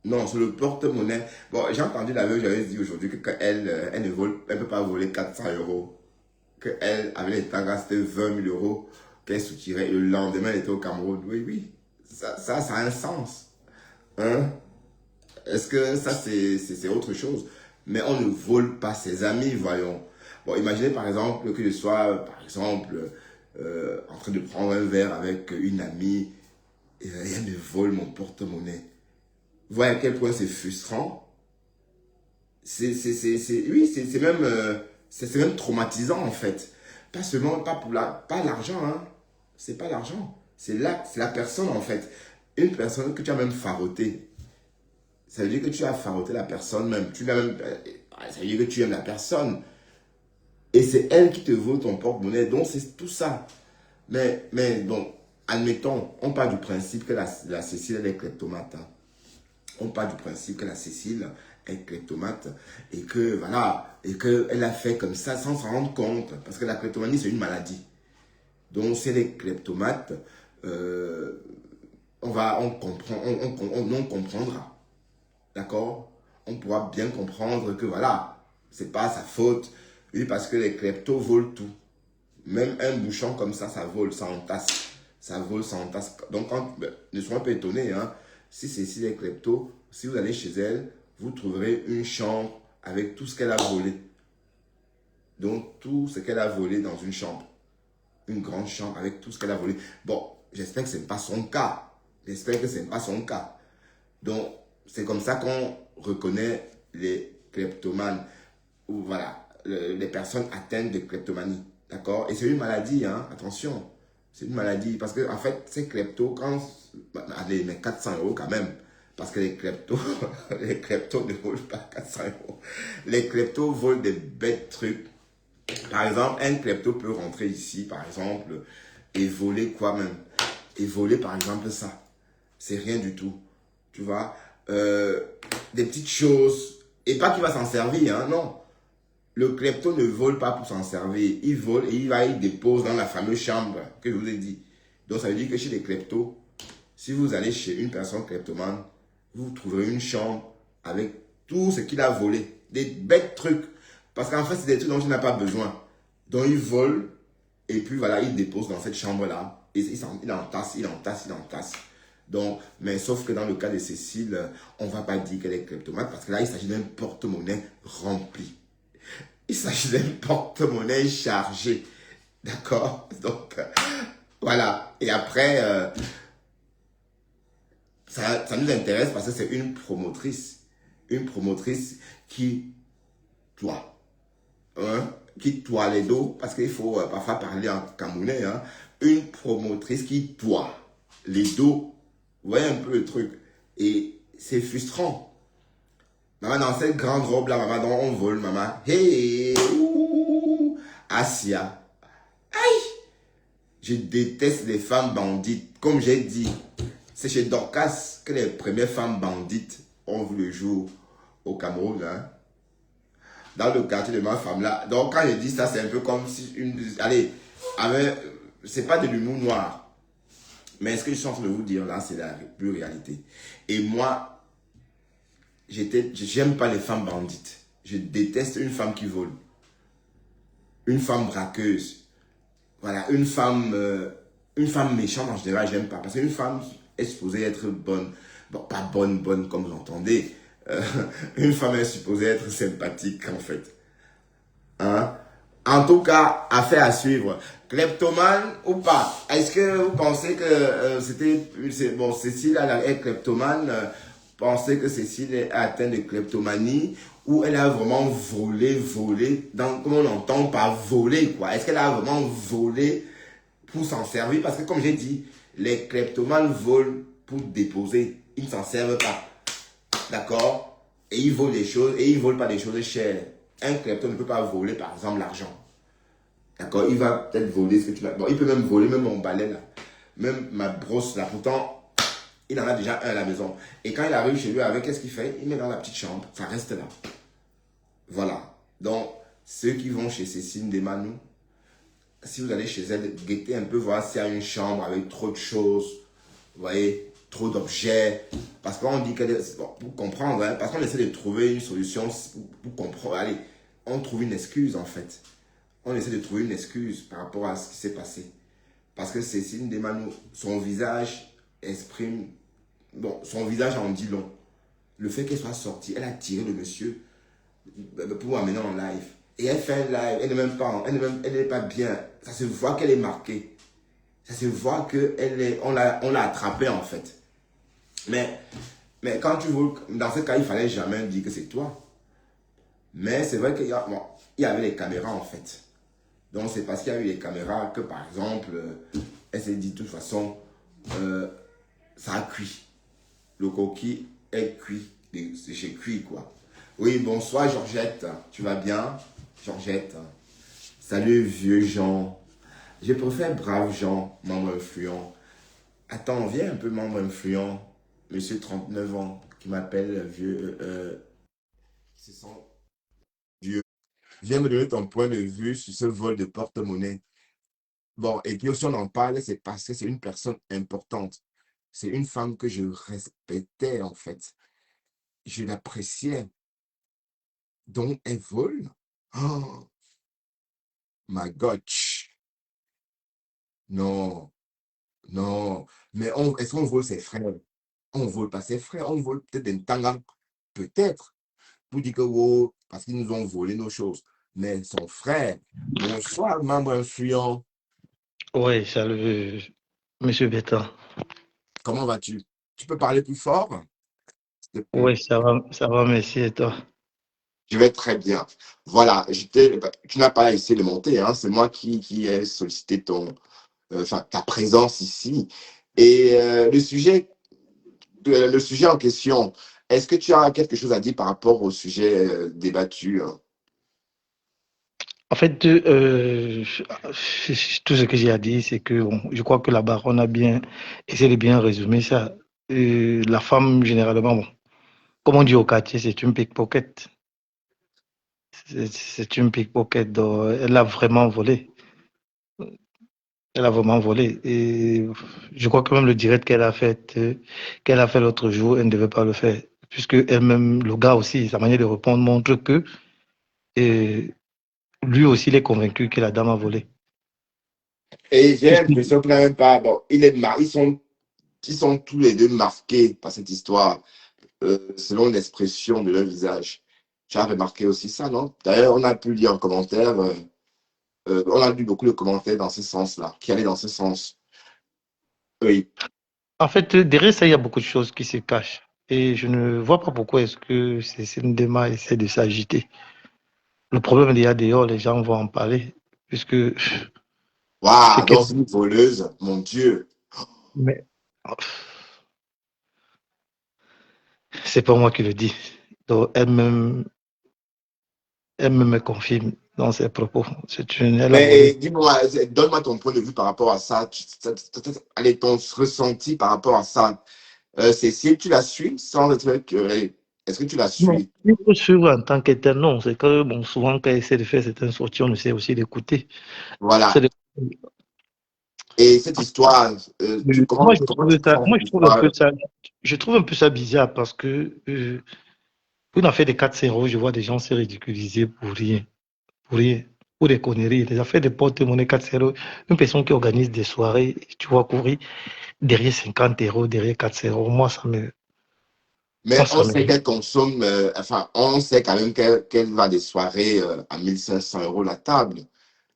Non, c'est le porte-monnaie. Bon, j'ai entendu la veuve, j'avais dit aujourd'hui qu'elle ne peut pas voler 400 €. Qu'elle, avec les tangas, c'était 20 000 € qu'elle soutirait. Et le lendemain, elle était au Cameroun. Oui. Ça a un sens. Hein? Est-ce que ça, c'est autre chose? Mais on ne vole pas ses amis, voyons. Bon, imaginez par exemple que je sois, par exemple, en train de prendre un verre avec une amie et elle me vole mon porte-monnaie. Vous voyez à quel point c'est frustrant? Oui, c'est même traumatisant en fait. Pas seulement, pas l'argent, hein. C'est pas l'argent. C'est la personne en fait. Une personne que tu as même farottée. Ça veut dire que tu as farauté la personne même. Ça veut dire que tu aimes la personne. Et c'est elle qui te vole ton porte-monnaie. Donc, c'est tout ça. Mais bon, admettons, on part du principe que la Cécile, elle est kleptomate. Hein. On part du principe que la Cécile est kleptomate. Et que, voilà, et qu'elle a fait comme ça sans s'en rendre compte. Parce que la kleptomanie, c'est une maladie. Donc, si elle est kleptomate, on comprendra. D'accord? On pourra bien comprendre que voilà, c'est pas sa faute. Oui, parce que les kleptos volent tout. Même un bouchon comme ça vole, ça entasse. Ça vole, ça entasse. Donc, ne soyez pas étonnés. Hein, si Cécile est klepto, si vous allez chez elle, vous trouverez une chambre avec tout ce qu'elle a volé. Donc, tout ce qu'elle a volé dans une chambre. Une grande chambre avec tout ce qu'elle a volé. Bon, j'espère que ce n'est pas son cas. Donc, c'est comme ça qu'on reconnaît les kleptomanes. Ou voilà, les personnes atteintes de kleptomanie. D'accord? Et c'est une maladie, hein? Attention. C'est une maladie. Parce que, en fait, ces kleptos, allez, mais 400 € quand même. Parce que les kleptos ne volent pas 400 €. Les kleptos volent des bêtes trucs. Par exemple, un klepto peut rentrer ici, par exemple, et voler quoi même? Et voler, par exemple, ça. C'est rien du tout. Tu vois? Des petites choses. Et pas qu'il va s'en servir, hein, non. Le klepto ne vole pas pour s'en servir. Il vole et il dépose dans la fameuse chambre que je vous ai dit. Donc, ça veut dire que chez les kleptos, si vous allez chez une personne kleptomane, vous trouverez une chambre avec tout ce qu'il a volé. Des bêtes trucs. Parce qu'en fait, c'est des trucs dont il n'a pas besoin. Donc, il vole et puis voilà, il dépose dans cette chambre-là. Et il entasse. Donc, mais sauf que dans le cas de Cécile, on ne va pas dire qu'elle est kleptomate parce que là, il s'agit d'un porte-monnaie rempli. Il s'agit d'un porte-monnaie chargé. D'accord? Donc, voilà. Et après, ça nous intéresse parce que c'est une promotrice. Une promotrice qui toi, hein, qui toi les dos, parce qu'il faut parfois parler en camerounais, hein, une promotrice qui toi les dos, vous voyez un peu le truc, et c'est frustrant. Maman, dans cette grande robe là, maman, dont on vole, maman, hey, ouh, Asia, je déteste les femmes bandites, comme j'ai dit, c'est chez Dorcas que les premières femmes bandites ont vu le jour au Cameroun, hein. Dans le quartier de ma femme là. Donc quand je dis ça, c'est un peu comme si une... Allez, avec... c'est pas de l'humour noir. Mais ce que je suis en train de vous dire là, c'est la pure réalité. Et moi, j'aime pas les femmes bandites. Je déteste une femme qui vole. Une femme braqueuse. Voilà, une femme méchante en général, j'aime pas. Parce qu'une femme est supposée être bonne. Bon, pas bonne comme vous l'entendez. Euh, une femme est supposée être sympathique en fait. Hein? En tout cas, affaire à suivre. Kleptomane ou pas? Est-ce que vous pensez que bon, Cécile elle est kleptomane, pensez que Cécile est atteinte de kleptomanie ou elle a vraiment volé, comme on entend par voler quoi? Est-ce qu'elle a vraiment volé pour s'en servir? Parce que comme j'ai dit, les kleptomanes volent pour déposer, ils ne s'en servent pas. D'accord? Et ils volent des choses, et ils volent pas des choses chères. Un klepto ne peut pas voler, par exemple, l'argent. D'accord? Il va peut-être voler ce que tu l'as. Bon, il peut même voler, même mon balai là. Même ma brosse là. Pourtant, il en a déjà un à la maison. Et quand il arrive chez lui avec, qu'est-ce qu'il fait? Il met dans la petite chambre. Ça reste là. Voilà. Donc, ceux qui vont chez Cécile Desmanou, si vous allez chez elle, guettez un peu, voir s'il y a une chambre avec trop de choses. Vous voyez? Trop d'objets. Parce qu'on dit que, bon, pour comprendre, hein, parce qu'on essaie de trouver une solution pour comprendre. Allez, on trouve une excuse en fait. On essaie de trouver une excuse par rapport à ce qui s'est passé. Parce que Cécile Desmanou, son visage exprime, bon, son visage en dit long. Le fait qu'elle soit sortie, elle a tiré le monsieur pour l'amener en live. Et elle fait un live, elle n'est même pas, elle n'est pas bien. Ça se voit qu'elle est marquée. Ça se voit on l'a attrapée en fait. Mais quand tu veux, dans ce cas, il fallait jamais dire que c'est toi. Mais c'est vrai qu'il y avait les caméras en fait. Donc c'est parce qu'il y a eu les caméras que par exemple, elle s'est dit de toute façon, ça a cuit. Le coquille est cuit. C'est chez cuit quoi. Oui, bonsoir Georgette. Tu vas bien? Georgette. Salut vieux Jean. Je préfère brave Jean, membre influent. Attends, viens un peu membre influent. Monsieur 39 ans qui m'appelle vieux. C'est son vieux. Viens me donner ton point de vue sur ce vol de porte-monnaie. Bon, et puis si on en parle, c'est parce que c'est une personne importante. C'est une femme que je respectais en fait. Je l'appréciais. Donc, elle vole. Oh, my gosh. Non, non. Mais est-ce qu'on vole ses frères? On vole pas ses frères. On vole peut-être des tangans. Peut-être. Pour dire que, oh, parce qu'ils nous ont volé nos choses. Mais son frère, bonsoir, membre influent. Oui, salut, monsieur Bétan. Comment vas-tu? Tu peux parler plus fort? S'il te plaît. Oui, ça va, merci, et toi? Je vais très bien. Voilà, tu n'as pas essayé de monter, hein, c'est moi qui ai sollicité ta présence ici. Et le sujet en question, est-ce que tu as quelque chose à dire par rapport au sujet débattu, hein? En fait, tout ce que j'ai à dire, c'est que bon, je crois que la baronne a bien essayé de bien résumer ça. La femme, généralement, bon, comme on dit au quartier, c'est une pickpocket. C'est une pickpocket, donc elle a vraiment volé. Elle a vraiment volé. Et je crois que même le direct qu'elle a fait l'autre jour, elle ne devait pas le faire. Puisque elle-même, le gars aussi, sa manière de répondre montre que euh, lui aussi, il est convaincu que la dame a volé. Et j'ai Puisque, l'impression que même pas, bon, ils sont tous les deux marqués par cette histoire, selon l'expression de leur visage. Tu as remarqué aussi ça, non? D'ailleurs, on a pu lire en commentaire, on a lu beaucoup de commentaires dans ce sens-là, qui allaient dans ce sens. Oui. en fait, derrière ça, il y a beaucoup de choses qui se cachent. Et je ne vois pas pourquoi est-ce que Ndema essaie de s'agiter. Le problème, il y a dehors, les gens vont en parler, puisque ce Waouh, qu'elle... donc c'est une voleuse, mon Dieu. Mais c'est pas moi qui le dis. Donc, elle-même me confirme dans ses propos. Elle a volé. Mais dis-moi, donne-moi ton point de vue par rapport à ça. Allez, ton ressenti par rapport à ça. Cécile, tu la suis sans être est-ce que tu la Non, suis? il faut suivre en tant qu'étel, non. C'est que, bon, souvent, quand elle essaie de faire certaines sorties, on essaie aussi d'écouter. C'est Voilà. de- Et cette histoire, Moi, comment tu sens moi, cette histoire? je trouve un peu ça bizarre parce que, pour une affaire de 4-0, je vois des gens se ridiculiser pour rien, pour rien, pour des conneries. Les affaires de porte-monnaie 4-0, une personne qui organise des soirées, tu vois courir derrière 50 €, derrière 4-0, moi, Mais on ça me... sait qu'elle consomme, enfin, on sait quand même qu'elle va des soirées à 1 500 € la table.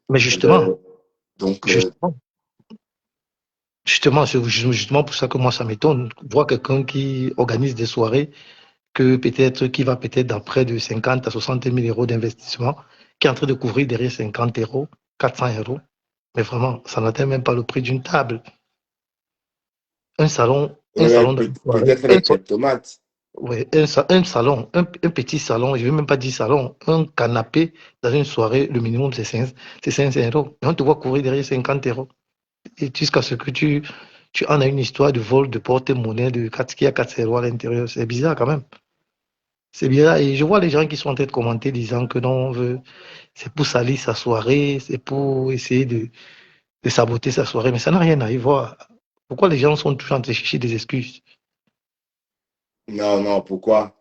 Mais Euh, donc, justement, c'est justement pour ça que moi, ça m'étonne. Voir quelqu'un qui organise des soirées, qui va peut-être dans près de 50 à 60 000 € d'investissement, qui est en train de couvrir derrière 50 €, 400 €. Mais vraiment, ça n'atteint même pas le prix d'une table. Un salon dans une soirée, peut-être elle est kleptomate. ouais, un salon, un petit salon, je ne vais même pas dire salon, un canapé dans une soirée, le minimum c'est 500 €. Et on te voit courir derrière 50 €. Et jusqu'à ce que tu en as une histoire de vol de porte-monnaie qui a 4 € à l'intérieur. C'est bizarre quand même. C'est bizarre. Et je vois les gens qui sont en train de commenter disant que non, c'est pour salir sa soirée, c'est pour essayer de saboter sa soirée. Mais ça n'a rien à y voir. Pourquoi les gens sont toujours en train de chercher des excuses? Non, non, pourquoi?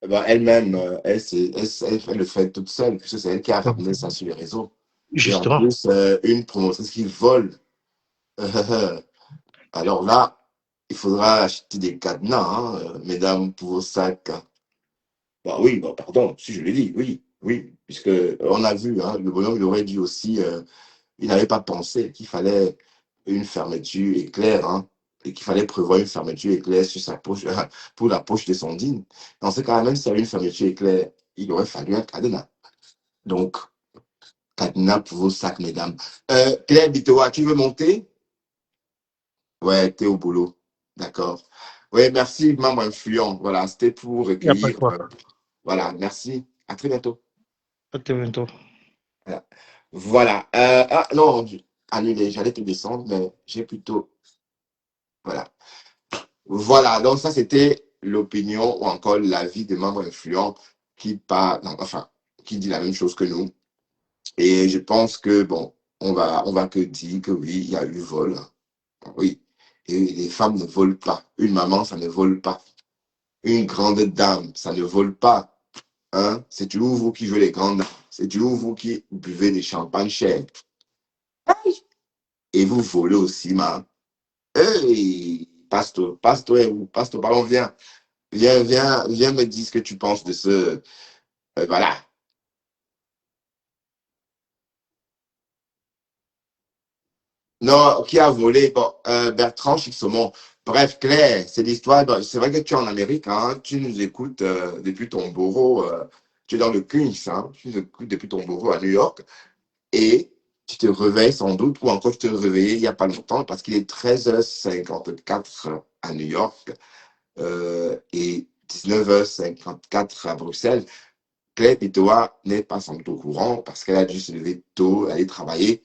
Eh ben, elle-même, elle fait le fait toute seule, puisque c'est elle qui a ramené ça sur les réseaux. Et en Justement. plus, une promotrice qui vole. Alors là, il faudra acheter des cadenas, hein, mesdames, pour vos sacs. Bah oui, bah pardon, si je l'ai dit, oui, oui, puisque on a vu, hein, le bonhomme, il aurait dit aussi, il n'avait pas pensé qu'il fallait une fermeture éclair, hein, et qu'il fallait prévoir une fermeture éclair sur sa poche, pour la poche de Sondine. Dans ce cas, même s'il y avait une fermeture éclair, il aurait fallu un cadenas. Donc, cadenas pour vos sacs, mesdames. Claire Bitoa, tu veux monter? Ouais, t'es au boulot. D'accord. Ouais, merci, membre influent. Voilà, c'était pour Il n'y a pas de recueillir. quoi. Voilà, merci. À très bientôt. À très bientôt. Voilà. Voilà. Ah non, annulé, j'allais te descendre, mais j'ai plutôt. Voilà. Voilà, donc ça c'était l'opinion ou encore l'avis des membres influents qui parlent, non, enfin, qui dit la même chose que nous. Et je pense que, bon, on va que dire que oui, il y a eu vol. Oui. Et les femmes ne volent pas. Une maman, ça ne vole pas. Une grande dame, ça ne vole pas. Hein? C'est toujours vous qui jouez les grandes dames. C'est toujours vous qui buvez des champagnes chers. Et vous volez aussi, ma. Hey, Pasteur est où? Pasteur, pardon, viens me dire ce que tu penses de ce. Voilà. Non, qui a volé? Bon, Bertrand Chixomon. Bref, Claire, c'est l'histoire. C'est vrai que tu es en Amérique, hein, tu nous écoutes depuis ton bureau. Tu es dans le Queens, hein, tu nous écoutes depuis ton bureau à New York. Et tu te réveilles sans doute, ou encore tu te réveillais il n'y a pas longtemps, parce qu'il est 13h54 à New York et 19h54 à Bruxelles. Claire Pitoa n'est pas sans doute au courant parce qu'elle a dû se lever tôt, aller travailler.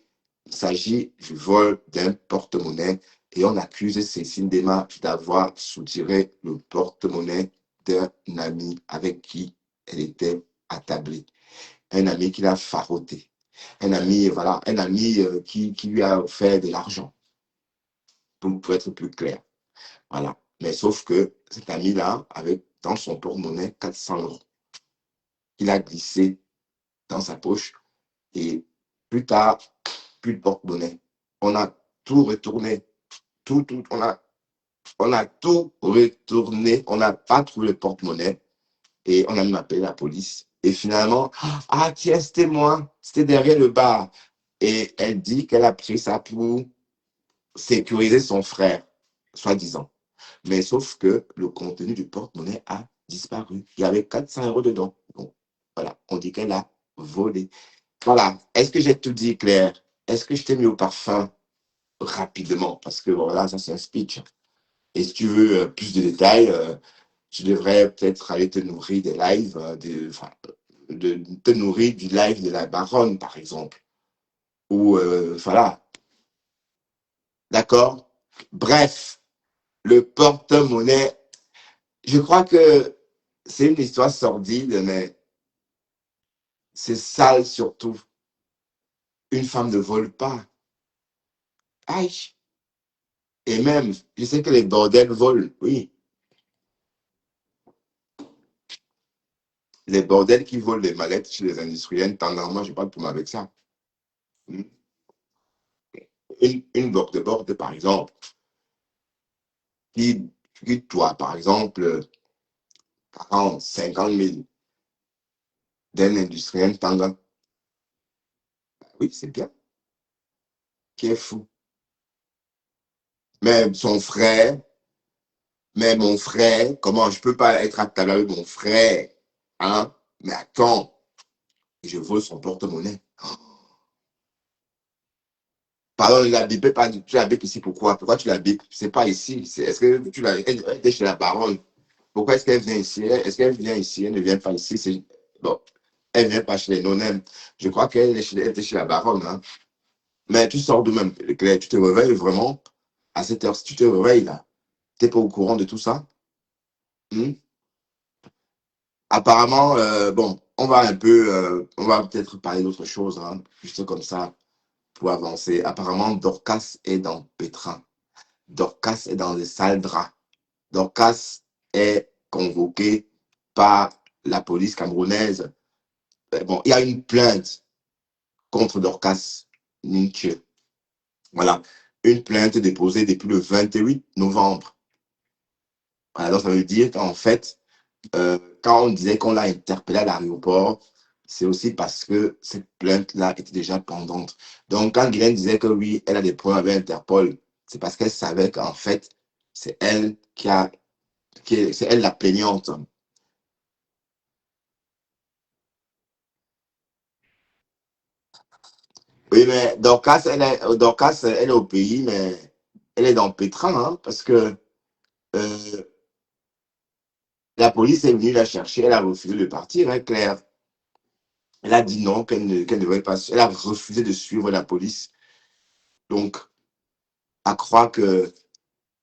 Il s'agit du vol d'un porte-monnaie et on accuse Cécile Desmarques d'avoir soutiré le porte-monnaie d'un ami avec qui elle était attablée. Un ami qui l'a faroté. Un ami, voilà, un ami qui lui a offert de l'argent, pour être plus clair. Voilà. Mais sauf que cet ami-là avait dans son porte-monnaie 400 € qu'il a glissé dans sa poche. Et plus tard, plus de porte-monnaie. On a tout retourné. On a tout retourné. On n'a pas trouvé le porte-monnaie. Et on a même appelé la police. Et finalement, ah tiens, c'était moi. C'était derrière le bar. Et elle dit qu'elle a pris ça pour sécuriser son frère, soi-disant. Mais sauf que le contenu du porte-monnaie a disparu. Il y avait 400 euros dedans. Donc, voilà, on dit qu'elle a volé. Voilà. Est-ce que j'ai tout dit, Claire? Est-ce que je t'ai mis au parfum rapidement? Parce que voilà, ça c'est un speech. Et si tu veux plus de détails, tu devrais peut-être aller te nourrir des lives, enfin, de te nourrir du live de la baronne, par exemple. Ou voilà. D'accord? Bref, le porte-monnaie, je crois que c'est une histoire sordide, mais c'est sale surtout. Une femme ne vole pas. Aïe. Et même, je sais que les bordels volent, oui. Les bordels qui volent les mallettes chez les industriels, moi, je parle pour moi avec ça. Hmm. Une board, par exemple, qui doit, par exemple, 40, 50 000 d'un industriel tendance. Oui, c'est bien. Qui est fou. Mais son frère, mais mon frère, comment je peux pas être à table avec mon frère, hein? Mais attends, je vole son porte-monnaie. Pardon, il a bipé, pas, tu l'as bipé ici, pourquoi? Pourquoi tu l'as bipé? C'est pas ici. Est-ce que tu l'as, elle était chez la baronne. Pourquoi est-ce qu'elle vient ici? Est-ce qu'elle vient ici? Elle ne vient pas ici. Bon, elle vient pas chez les non-aime. Je crois qu'elle était chez la baronne, hein. Mais tu sors de même, Claire, tu te réveilles vraiment à cette heure. Si tu te réveilles là, tu n'es pas au courant de tout ça? Hmm? Apparemment, bon, on va peut-être parler d'autre chose, hein, juste comme ça, pour avancer. Apparemment, Dorcas est dans Pétrin. Dorcas est dans les sales draps. Dorcas est convoqué par la police camerounaise. Bon, il y a une plainte contre Dorcas Ninche. Voilà, une plainte déposée depuis le 28 novembre. Voilà, donc ça veut dire qu'en fait, quand on disait qu'on l'a interpellé à l'aéroport, c'est aussi parce que cette plainte-là était déjà pendante. Donc, quand Guylaine disait que oui, elle a des problèmes avec Interpol, c'est parce qu'elle savait qu'en fait, c'est elle c'est elle la plaignante. Oui, mais Dorcas, elle est au pays, mais elle est dans Pétrin, hein, parce que euh, la police est venue la chercher, elle a refusé de partir, hein, Claire. Elle a dit non, qu'elle ne devait pas. Elle a refusé de suivre la police. Donc, à croire que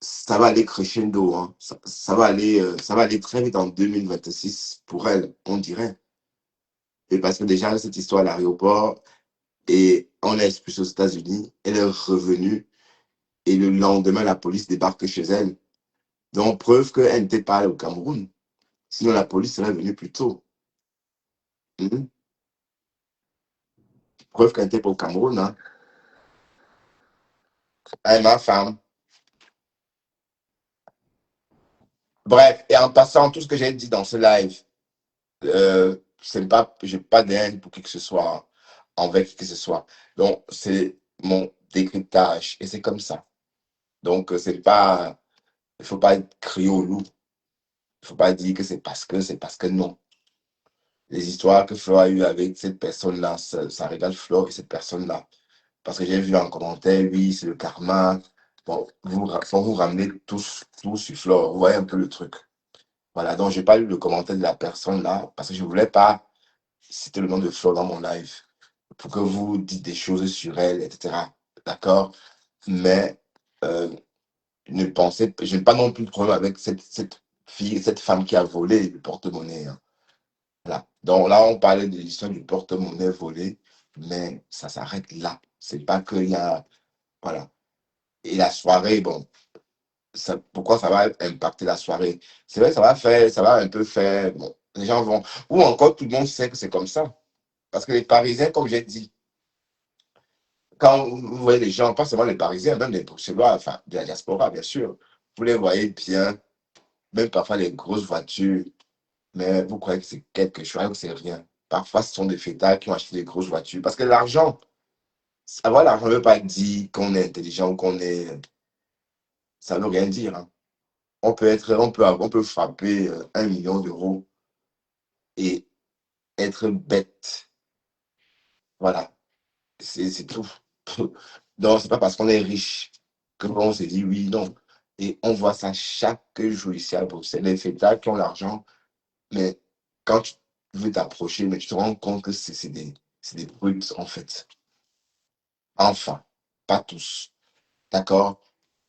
ça va aller crescendo, hein. Ça va aller très vite en 2026 pour elle, on dirait. Et parce que déjà, cette histoire à l'aéroport, et on l'a expulsée aux États-Unis, elle est revenue, et le lendemain, la police débarque chez elle. Donc, preuve qu'elle n'était pas allée au Cameroun. Sinon, la police serait venue plus tôt. Mhm. Preuve qu'elle n'était pas au Cameroun, hein. Elle, ma femme. Bref, et en passant tout ce que j'ai dit dans ce live, j'ai pas de haine pour qui que ce soit, envers qui que ce soit. Donc, c'est mon décryptage et c'est comme ça. Donc, c'est pas, il faut pas crier au loup. Il faut pas dire que c'est parce que non. Les histoires que Flo a eues avec cette personne-là, ça regarde Flo et cette personne-là. Parce que j'ai vu en commentaire, oui, c'est le karma. Bon, faut vous ramener tous sur Flo. Vous voyez un peu le truc. Voilà, donc j'ai pas lu le commentaire de la personne là, parce que je voulais pas citer le nom de Flo dans mon live, pour que vous dites des choses sur elle, etc. D'accord? Mais je n'ai pas non plus de problème avec cette fille, cette femme qui a volé le porte-monnaie, hein. Voilà. Donc là, on parlait de l'histoire du porte-monnaie volé, mais ça s'arrête là. C'est pas qu'il y a. Voilà. Et la soirée, bon, pourquoi ça va impacter la soirée? C'est vrai, ça va un peu faire. Bon, les gens vont. Ou encore, tout le monde sait que c'est comme ça. Parce que les Parisiens, comme j'ai dit, quand vous voyez les gens, pas seulement les Parisiens, même les Bruxellois, enfin, de la diaspora, bien sûr, vous les voyez bien, même parfois les grosses voitures, mais vous croyez que c'est quelque chose, alors que c'est rien. Parfois, ce sont des fêtards qui ont acheté des grosses voitures. Parce que l'argent, avoir l'argent ne veut pas dire qu'on est intelligent ou qu'on est. Ça ne veut rien dire, hein. on peut frapper 1 million d'euros et être bête. Voilà, c'est tout. Donc, c'est pas parce qu'on est riche que on se dit oui, non. Et on voit ça chaque jour ici à Bruxelles. Les fêtards qui ont l'argent, mais quand tu veux t'approcher, mais tu te rends compte que c'est des brutes, en fait. Enfin, pas tous. D'accord?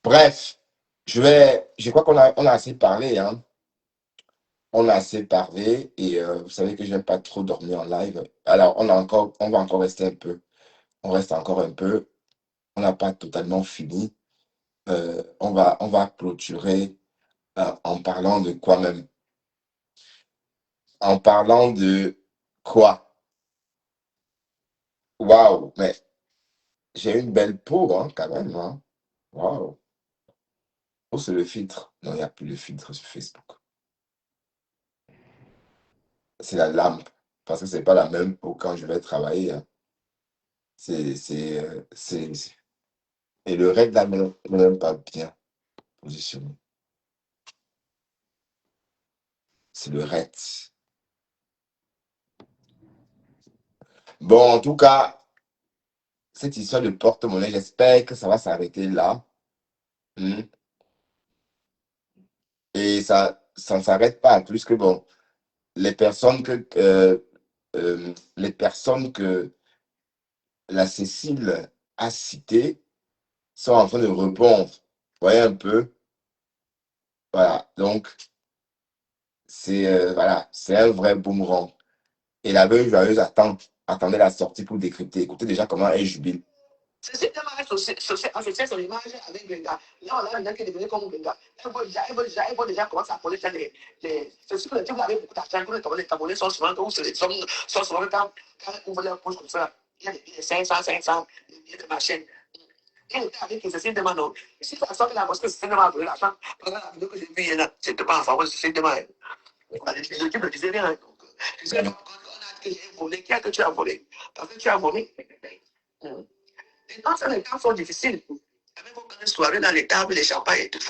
Bref, je crois on a assez parlé, hein. On a assez parlé et vous savez que j'aime pas trop dormir en live. Alors, on va encore rester un peu. On reste encore un peu. On n'a pas totalement fini. On va clôturer en parlant de quoi même? En parlant de quoi? Waouh, mais j'ai une belle peau, hein, quand même, hein. Waouh. Oh, c'est le filtre. Non, il n'y a plus de filtre sur Facebook. C'est la lampe. Parce que c'est pas la même peau quand je vais travailler, hein. Et le reste là n'est même pas bien positionné. C'est le reste. Bon, en tout cas, cette histoire de porte-monnaie, j'espère que ça va s'arrêter là. Hmm. Et ça ne s'arrête pas. Plus que bon, les personnes que la Cécile a citées sont en train de répondre. Vous voyez un peu? Voilà. Donc, voilà, c'est un vrai boomerang. Et la veuve joyeuse attendait la sortie pour décrypter. Écoutez déjà comment elle jubile. C'est tellement associé son image avec Benga. Là, on a un qui est devenu comme Benga. Elle va déjà commencer à connaître c'est sûr que les gens avaient beaucoup d'argent. Les Camerounais sont souvent, ou c'est les hommes, sont souvent quand on ouvre leur poche comme ça. Il y a des billets 500, des billets de ma chaîne. Elle était avec Cécile Dema, non. Si ça sort de la mosquée, Cécile Dema a volé l'argent. Pendant la vidéo que j'ai vue hier, là, c'était pas en faveur de Cécile Dema. L'équipe ne disait rien. Donc, je disais, donc, quand on a dit que j'ai volé, qui a que tu as volé? Parce que tu as volé. Les temps, les temps sont difficiles. Avec vos grandes soirées dans les tables, les champagnes et tout, il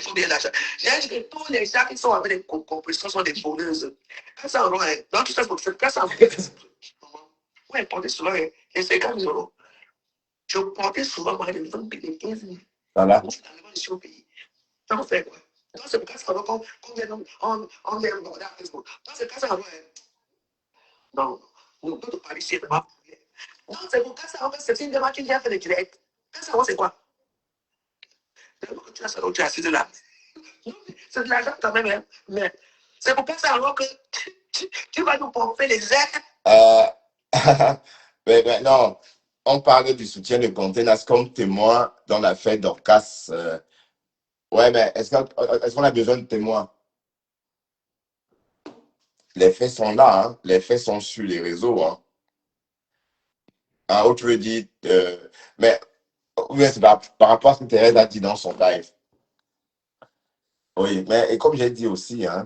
faut bien l'argent. J'ai dit que tous les gens qui sont avec des compressions sont des voleuses. Quand ça en roi, donc tout ça, quand ça en ouais, porter souvent les 50 euros. Je portais souvent moi, des 20 000, des 15 000. Voilà. Je suis dans le monde ici au pays. Ça on fait quoi? Donc c'est pour ça qu'on vient on vient regarder à Facebook. Donc c'est pour ça qu'on non, nous, notre Paris, c'est vraiment. Non, c'est pour ça que c'est une demande qui vient faire le direct. Ça, c'est quoi? Tu as ça, tu as assis de là. C'est de l'argent quand même, hein. Mais c'est pour ça alors que tu vas nous pomper les ailes. Mais non, on parle du soutien de Contenas comme témoin dans l'affaire Dorcas. Ouais, mais est-ce qu'on a besoin de témoins? Les faits sont là, hein. Les faits sont sur les réseaux, hein. Ah, où tu veux dire, mais oui, c'est par rapport à ce que Thérèse a dit dans son live. Oui, mais et comme j'ai dit aussi, hein,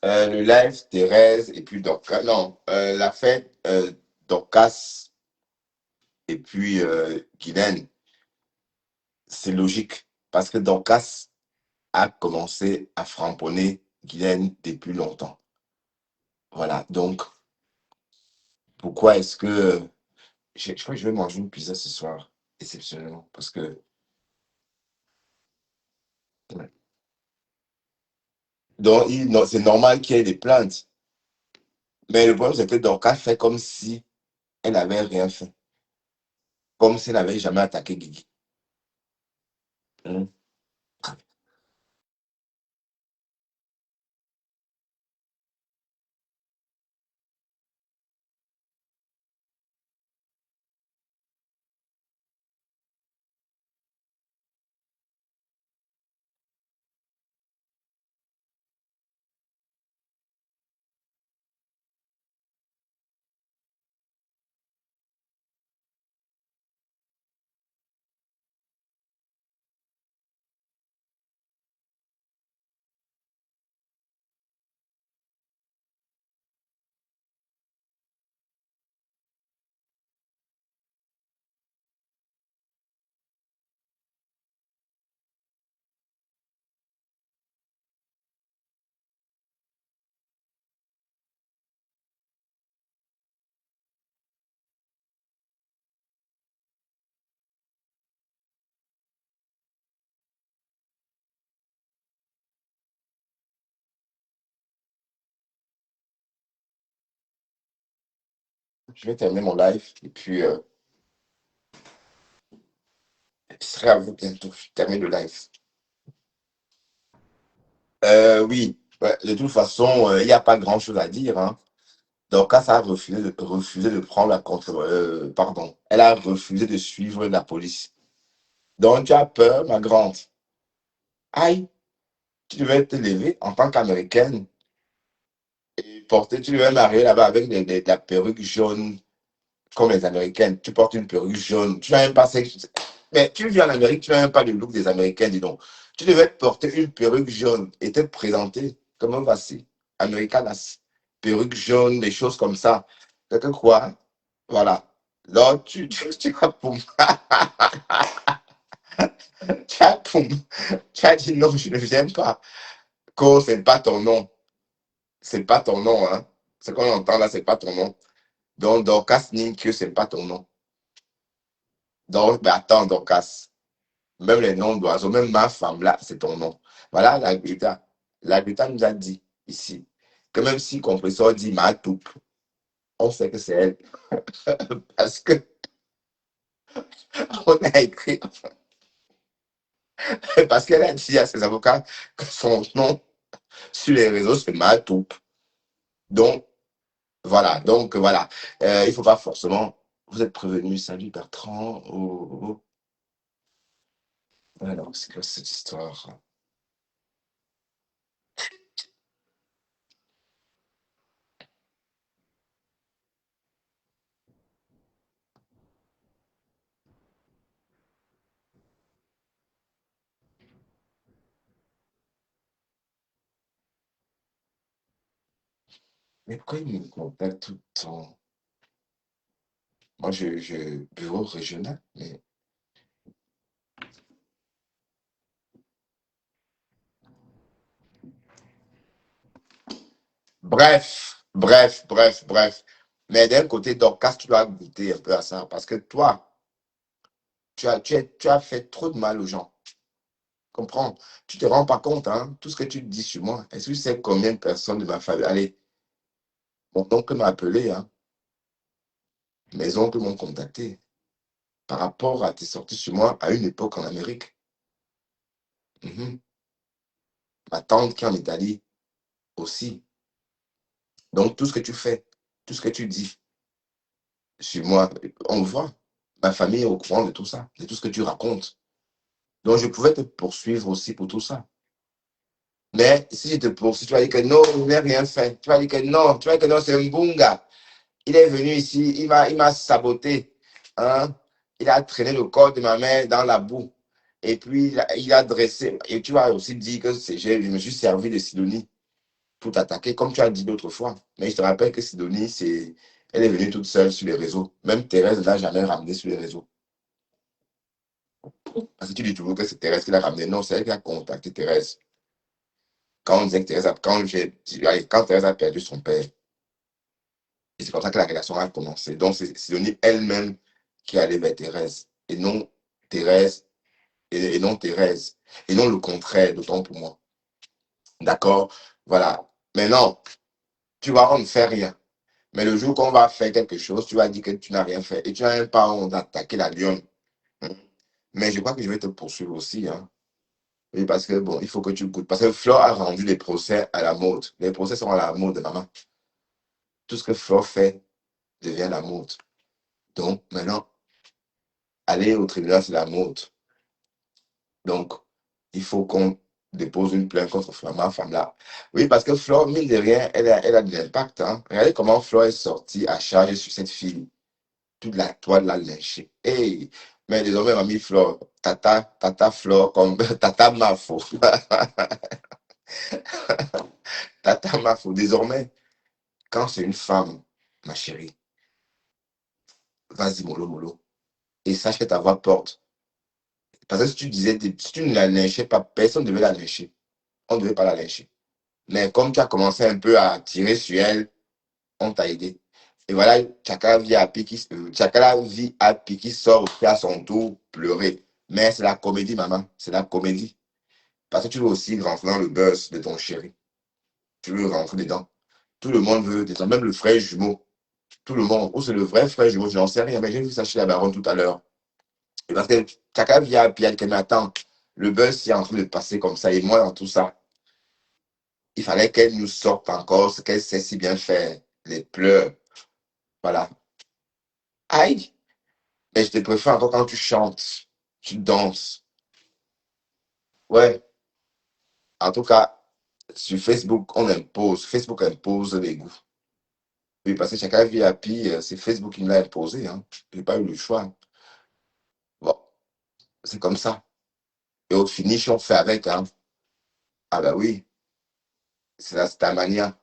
le live Thérèse et puis Dorcas, non, l'affaire Dorcas et puis Guylaine, c'est logique parce que Dorcas a commencé à framponner Guylaine depuis longtemps. Voilà, donc pourquoi est-ce que je crois que je vais manger une pizza ce soir, exceptionnellement, parce que ouais. Donc non, c'est normal qu'il y ait des plaintes, mais le problème c'est que Dorcas fait comme si elle n'avait rien fait, comme si elle n'avait jamais attaqué Guigui. Hmm. Je vais terminer mon live et puis je serai à vous bientôt. Je termine le live. Oui, ouais, de toute façon, il n'y a pas grand-chose à dire, hein. Donc, quand ça a refusé de prendre la contre... pardon, elle a refusé de suivre la police. Donc, tu as peur, ma grande. Aïe, tu devais te lever en tant qu'Américaine et porter, tu devais marier là-bas avec la perruque jaune comme les Américaines. Tu portes une perruque jaune. Tu n'as même pas... Mais tu vis en Amérique, tu n'as même pas le look des Américaines, dis donc. Tu devais porter une perruque jaune et te présenter comme un voici, Americanas. Perruque jaune, des choses comme ça. Quelque quoi? Voilà. Donc, tu as pour tu as pour tu as dit non, je ne viens pas. Co, c'est pas ton nom. C'est pas ton nom, hein. Ce qu'on entend là, c'est pas ton nom. Donc, Dorcas Ninkyo, c'est pas ton nom. Donc, ben attends, Dorcas. Même les noms d'oiseaux, même ma femme là, c'est ton nom. Voilà la Greta. La Greta nous a dit ici que même si compresseur dit ma toupe, on sait que c'est elle. Parce que on a écrit, parce qu'elle a dit à ses avocats que son nom sur les réseaux, c'est ma toupe. Donc, voilà. Il ne faut pas forcément. Vous êtes prévenus. Salut Bertrand. Oh, oh. Alors, c'est quoi cette histoire? Mais pourquoi il me contacte tout le temps? Moi, bureau régional, mais bref. Mais d'un côté, Dorcas, tu dois goûter un peu à ça. Parce que toi, tu as fait trop de mal aux gens. Comprends? Tu te rends pas compte, hein? Tout ce que tu dis sur moi. Est-ce que tu sais combien de personnes de ma famille? Allez, mon oncle m'a appelé, hein? Mes oncles m'ont contacté par rapport à tes sorties sur moi à une époque en Amérique. Mhm. Ma tante qui est en Italie aussi. Donc, tout ce que tu fais, tout ce que tu dis sur moi, on le voit. Ma famille est au courant de tout ça, de tout ce que tu racontes. Donc, je pouvais te poursuivre aussi pour tout ça. Mais si je te poursuis, tu vas dire que non, je n'ai rien fait. Tu vas dire que non, c'est un bunga. Il est venu ici, il m'a saboté. Hein? Il a traîné le corps de ma mère dans la boue. Et puis, il a dressé. Et tu vas aussi dire que je me suis servi de Sidonie pour t'attaquer, comme tu as dit l'autre fois. Mais je te rappelle que Sidonie, elle est venue toute seule sur les réseaux. Même Thérèse ne l'a jamais ramenée sur les réseaux. Parce que tu dis toujours que c'est Thérèse qui l'a ramenée. Non, c'est elle qui a contacté Thérèse. Quand on disait que quand Thérèse a perdu son père, et c'est comme ça que la relation a commencé. Donc, c'est Sidonie elle-même qui allait vers Thérèse. Et non Thérèse, et non Thérèse. Et non le contraire, d'autant pour moi. D'accord? Voilà. Maintenant, tu vois, on ne fait rien. Mais le jour qu'on va faire quelque chose, tu vas dire que tu n'as rien fait. Et tu n'as même pas honte d'attaquer la lionne. Hein. Mais je crois que je vais te poursuivre aussi. Hein. Oui, parce que, bon, il faut que tu goûtes. Parce que Flore a rendu les procès à la mode. Les procès sont à la mode, maman. Tout ce que Flore fait devient la mode. Donc, maintenant, aller au tribunal, c'est la mode. Donc, il faut qu'on dépose une plainte contre ma femme là. Oui, parce que Flore, mine de rien, elle a de l'impact. Hein. Regardez comment Flore est sortie à charge sur cette fille. Toute la toile l'a lynché. Hey, mais désormais, mamie Flore, tata Flore, comme tata Mafo. Tata Mafo. Désormais, quand c'est une femme, ma chérie, vas-y, mollo, mollo. Et sache que ta voix porte. Parce que si tu ne la lynchais pas, personne ne devait la lyncher. On ne devait pas la lyncher. Mais comme tu as commencé un peu à tirer sur elle, on t'a aidé. Et voilà, Chakala vit à Piki sort aussi à son tour pleurer. Mais c'est la comédie, maman. C'est la comédie. Parce que tu veux aussi rentrer dans le buzz de ton chéri. Tu veux rentrer dedans. Tout le monde veut dedans. Même le frère jumeau. tout le monde. Ou c'est le vrai frère jumeau, je n'en sais rien, mais j'ai vu ça chez la baronne tout à l'heure. Et parce que chacun vient, puis elle m'attend. Le buzz est en train de passer comme ça, et moi dans tout ça. Il fallait qu'elle nous sorte encore ce qu'elle sait si bien faire, les pleurs. Voilà. Aïe! Mais je te préfère encore quand tu chantes, tu danses. Ouais. En tout cas, sur Facebook, on impose. Facebook impose les goûts. Oui, parce que chacun vit à pied, c'est Facebook qui me l'a imposé. Hein. Je n'ai pas eu le choix. Bon, c'est comme ça. Et au finish, on fait avec. Hein. Ah bah oui, c'est ta manière.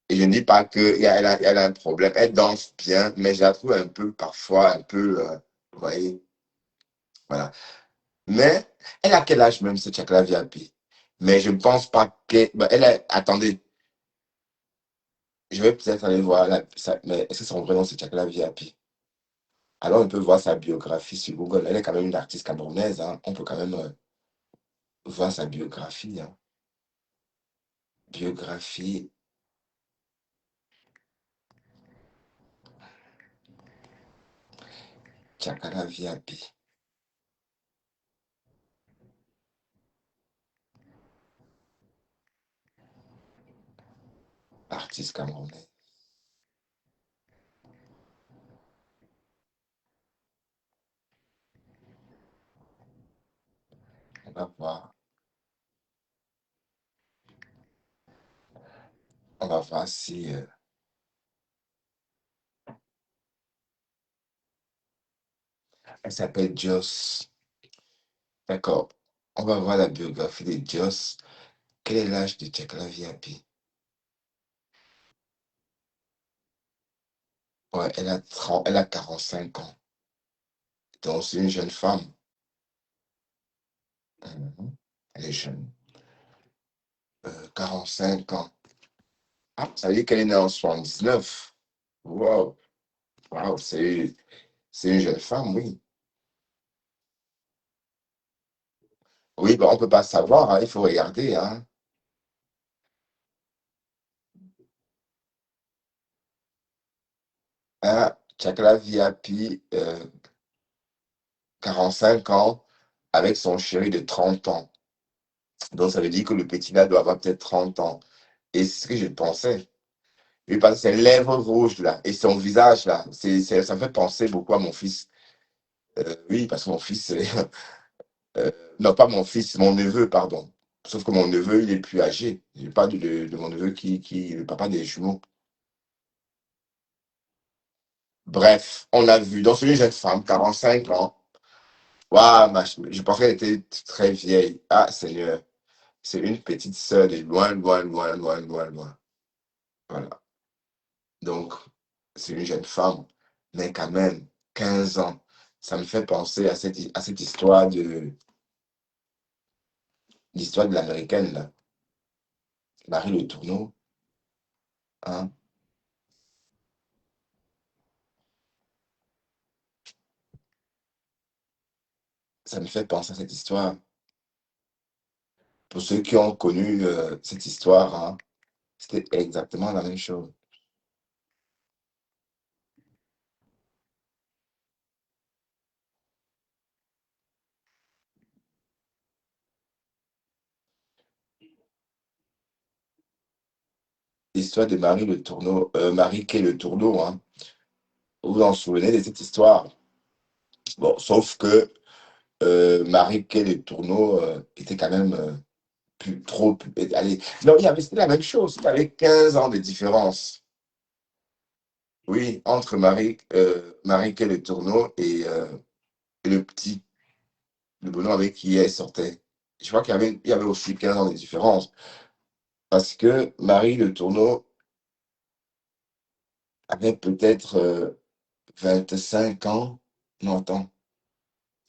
Et je ne dis pas qu'elle a un problème. Elle danse bien, mais je la trouve un peu, parfois, un peu, vous voyez, voilà. Mais elle a quel âge même, cette Chakra VIP? Mais je ne pense pas qu'elle... ben, attendez, je vais peut-être aller voir, mais est-ce que son vrai nom, c'est Chakra VIP? Alors, on peut voir sa biographie sur Google. Elle est quand même une artiste camerounaise. Hein. On peut quand même voir sa biographie. Hein. Biographie, Chakra VIP. Artiste camerounaise. On va voir. On va voir si... elle s'appelle Joss. D'accord. On va voir la biographie de Joss. Quel est l'âge de Chakra VIP? Ouais, elle a 45 ans. Donc, c'est une jeune femme. Mhm. Elle est jeune. 45 ans. Ah, ça veut dire qu'elle est née en 79. Wow. Wow, c'est une jeune femme, oui. Oui, bah, on ne peut pas savoir, hein, il faut regarder. Hein. Hein, Chakra VIP, 45 ans, avec son chéri de 30 ans. Donc, ça veut dire que le petit là doit avoir peut-être 30 ans. Et c'est ce que je pensais. Oui, parce que ses lèvres rouges là, et son visage là, ça me fait penser beaucoup à mon fils. Oui, parce que mon fils, euh, non pas mon fils, mon neveu, pardon. Sauf que mon neveu, il est plus âgé. Je parle de mon neveu qui est le papa des jumeaux. Bref, on a vu, dans une jeune femme, 45 ans. Waouh, je pensais qu'elle était très vieille. Ah, Seigneur, c'est une petite sœur de loin, loin, loin, loin, loin, loin. Voilà. Donc, c'est une jeune femme, mais quand même, 15 ans. Ça me fait penser à cette l'histoire de l'américaine, là. Marie Le Tourneau, hein. Ça me fait penser à cette histoire. Pour ceux qui ont connu cette histoire, hein, c'était exactement la même chose. L'histoire de Marie Le Tourneau, Marie Kay Le Tourneau, hein. Vous vous en souvenez de cette histoire? Bon, sauf que Marie Kay Le Tourneau était quand même allez, non, c'était la même chose. Il y avait 15 ans de différence. Oui, entre Marie Kay Le Tourneau et le petit, le bonhomme avec qui elle sortait. Je crois il y avait aussi 15 ans de différence. Parce que Marie Le Tourneau avait peut-être 25 ans, non, attends,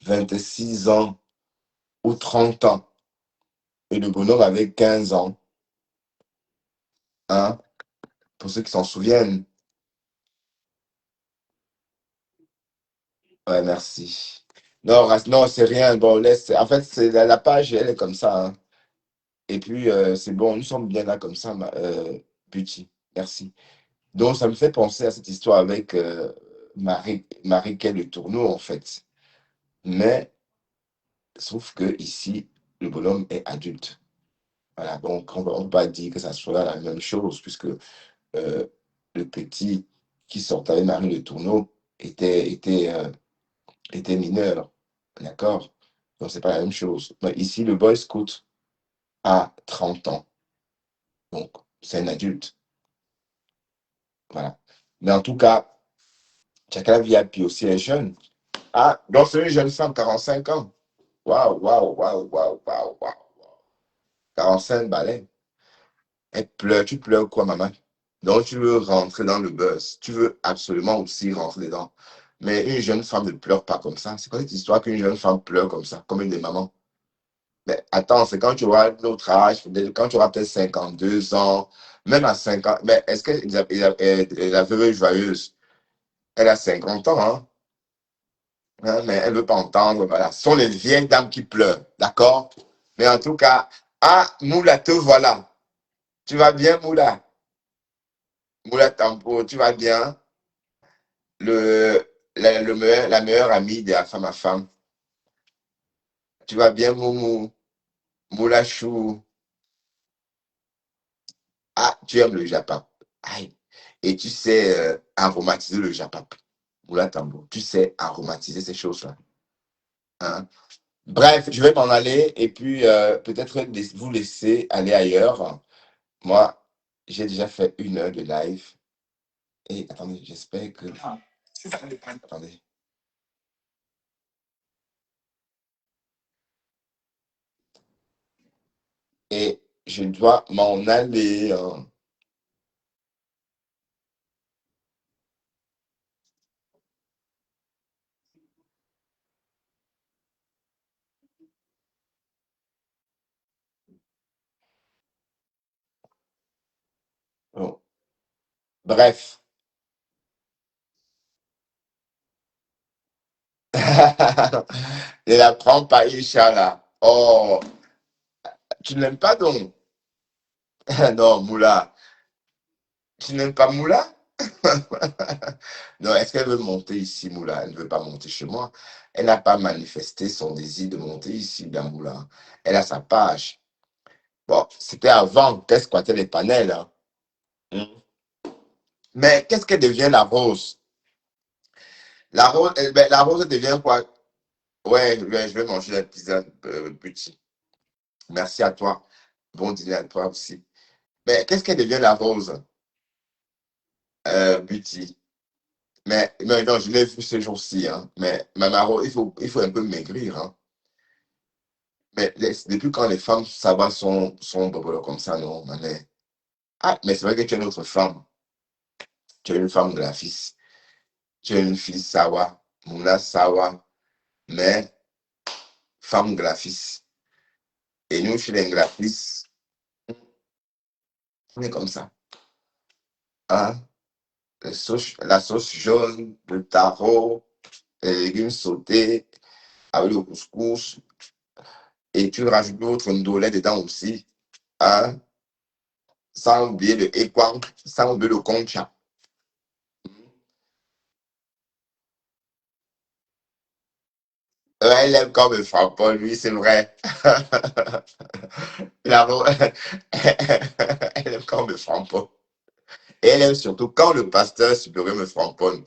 26 ans ou 30 ans. Et le bonhomme avait 15 ans. Hein, pour ceux qui s'en souviennent. Ouais, merci. Non, non, c'est rien. Bon, laisse. En fait, c'est la page, elle est comme ça. Hein. Et puis, c'est bon, nous sommes bien là comme ça, Buty. Merci. Donc, ça me fait penser à cette histoire avec Marie Le Tourneau, en fait. Mais, sauf que ici, le bonhomme est adulte. Voilà, donc on ne peut pas dire que ça soit la même chose, puisque le petit qui sortait avec Marie Le Tourneau était mineur. D'accord? Donc, c'est pas la même chose. Mais ici, le Boy Scout a 30 ans. Donc, c'est un adulte. Voilà. Mais en tout cas, Chakala VIP aussi est jeune. Ah, donc c'est une jeune femme, 45 ans. Waouh, waouh, waouh, waouh, waouh, waouh. 45 balais. Elle pleure. Tu pleures quoi, maman? Donc, tu veux rentrer dans le buzz. Tu veux absolument aussi rentrer dedans. Mais une jeune femme ne pleure pas comme ça. C'est quoi cette histoire qu'une jeune femme pleure comme ça, comme une des mamans? Mais attends, c'est quand tu auras notre âge, quand tu auras peut-être 52 ans, même à 50. Mais est-ce que la veuve joyeuse, elle a 50 ans, hein? Hein, mais elle ne veut pas entendre. Voilà. Ce sont les vieilles dames qui pleurent. D'accord? Mais en tout cas, ah, Moula, te voilà. Tu vas bien, Moula? Moula Tampo, tu vas bien? Le, la meilleure amie de la femme à femme. Tu vas bien, Moumou? Moula Chou? Ah, tu aimes le Japap. Aïe. Et tu sais aromatiser le Japap. Moula Tambo. Tu sais aromatiser ces choses-là. Hein? Bref, je vais m'en aller et puis peut-être vous laisser aller ailleurs. Moi, j'ai déjà fait 1 heure de live. Et attendez, j'espère que. Attendez. Et je dois m'en aller, hein. Bon. Bref. Ne la prends pas, Inch'Allah. Oh, tu ne l'aimes pas donc? Non, Moula. Tu n'aimes pas Moula? Non, est-ce qu'elle veut monter ici, Moula? Elle ne veut pas monter chez moi. Elle n'a pas manifesté son désir de monter ici, la Moula. Elle a sa page. Bon, c'était avant qu'elle squattait les panels, hein. Hmm. Mais qu'est-ce qu'elle devient, la rose? La rose devient quoi? Ouais, ouais, je vais manger la pizza petit. Merci à toi. Bon dîner à toi aussi. Mais qu'est-ce qu'elle devient, la rose? Buty. Mais non, je l'ai vu ce jour-ci, hein. Mais Mamaro, il faut un peu maigrir, hein. Mais depuis quand les femmes sawa sont bobolo comme ça, non, mané? Ah, mais c'est vrai que tu es une autre femme. Tu es une femme de la fille. Tu es une fille sawa, mouna sawa, mais femme graphiste. Et nous, chez les graphistes, on est comme ça. Hein? La sauce jaune, le taro, les légumes sautés, avec le couscous, et tu rajoutes d'autres ndolé dedans aussi. Hein? Sans oublier le équang, sans oublier le concha. Elle aime quand me frappe pas, lui, c'est vrai. La ro- Elle aime quand me frappe pas. Et elle aime surtout quand le pasteur supérieur me framponne.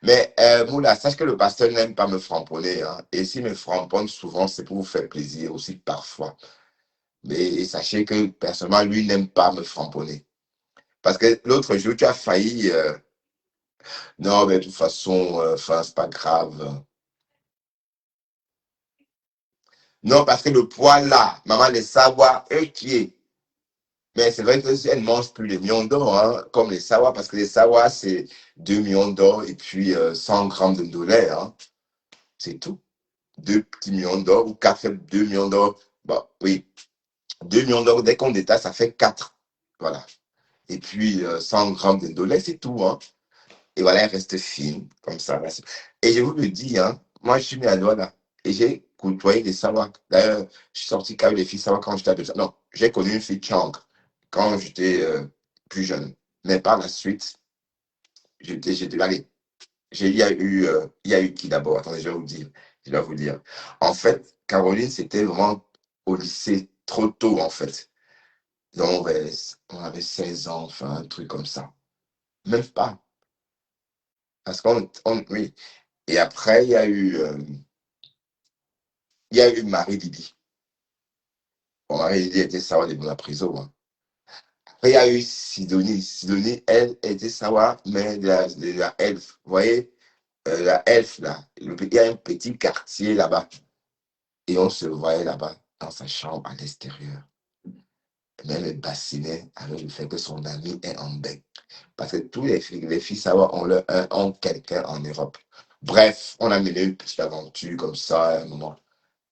Mais Moula, sache que le pasteur n'aime pas me framponner, hein. Et s'il me framponne souvent, c'est pour vous faire plaisir aussi parfois. Mais sachez que personnellement, lui n'aime pas me framponner. Parce que l'autre jour, tu as failli. Non, mais de toute façon, enfin, c'est pas grave. Non, parce que le poids là, maman, les savoir, eux qui est. Mais c'est vrai que si elle ne mange plus les millions d'or, hein, comme les sawa, parce que les sawa, c'est 2 millions d'or et puis 100 grammes de dollars, hein. C'est tout. 2 petits millions d'or ou 4 2 millions d'or. Bon, oui, 2 millions d'or, dès qu'on détaille, ça fait 4. Voilà. Et puis 100 grammes de dollars, c'est tout, hein. Et voilà, elle reste fine, comme ça. Là. Et je vous le dis, hein, moi, je suis né à Douala et j'ai côtoyé des Sawa. D'ailleurs, je suis sorti avec les filles Sawa quand j'étais adolescent. Non, j'ai connu une fille Chang quand j'étais plus jeune. Mais par la suite, allez, il y a eu qui d'abord? Attendez, je vais vous dire. Je vais vous dire. En fait, Caroline, c'était vraiment au lycée, trop tôt, en fait. Donc, on avait 16 ans, enfin, un truc comme ça. Même pas. Parce oui. Et après, il y a eu Marie-Lydie. Bon, Marie-Lydie était sawa de la prison, hein. Après, il y a eu Sidonie. Sidonie, elle, était sawa, mais de la elfe. Vous voyez, la elfe, là. Il y a un petit quartier là-bas. Et on se voyait là-bas, dans sa chambre à l'extérieur. Mais elle me bassinait avec le fait que son ami est en bec. Parce que tous les filles sawa ont quelqu'un en Europe. Bref, on a mené une petite aventure comme ça à un moment.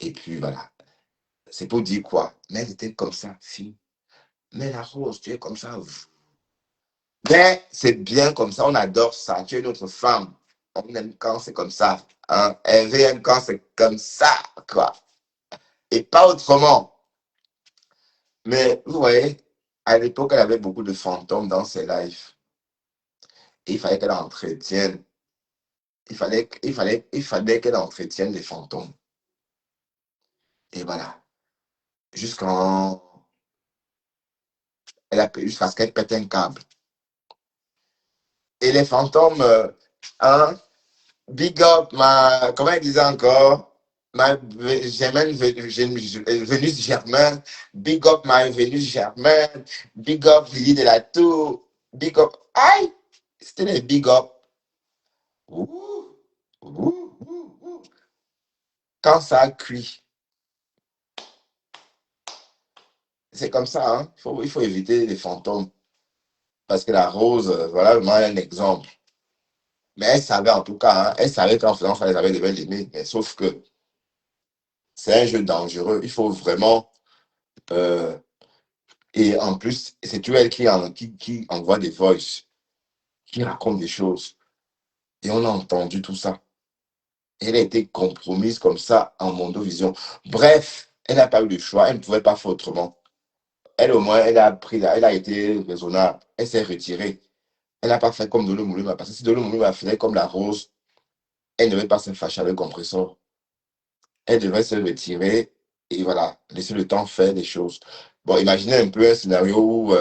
Et puis voilà. C'est pour dire quoi? Mais elle était comme ça, fille. Mais la rose, tu es comme ça. Mais c'est bien comme ça, on adore ça. Tu es notre femme. On aime quand c'est comme ça. Hein? Elle aime quand c'est comme ça, quoi. Et pas autrement. Mais vous voyez, à l'époque, elle avait beaucoup de fantômes dans ses lives. Et il fallait qu'elle entretienne. Il fallait qu'elle entretienne les fantômes. Et voilà. Jusqu'en. Jusqu'à ce qu'elle pète un câble. Et les fantômes, hein, big up comment elle disait encore? Vénus Germain, big up ma Vénus Germain, big up Lily de la Tour, big up. Aïe! C'était les big up. Ouh, ouh, ouh, ouh. Quand ça cuit, c'est comme ça, hein? Il faut éviter les fantômes. Parce que la rose, voilà vraiment un exemple. Mais elle savait en tout cas, hein, elle savait qu'en faisant ça, elle avait devait l'aimer. Mais sauf que c'est un jeu dangereux. Il faut vraiment. euh, et en plus, c'est toujours elle qui envoie des voices, qui raconte des choses. Et on a entendu tout ça. Elle a été compromise comme ça en Mondovision. Bref, elle n'a pas eu le choix. Elle ne pouvait pas faire autrement. Elle, au moins, elle a été raisonnable. Elle s'est retirée. Elle n'a pas fait comme Dolo Mouluma. Parce que si Dolo Mouluma faisait comme la rose, elle ne devait pas se fâcher avec le compresseur. Elle devait se retirer et voilà, laisser le temps faire des choses. Bon, imaginez un peu un scénario où,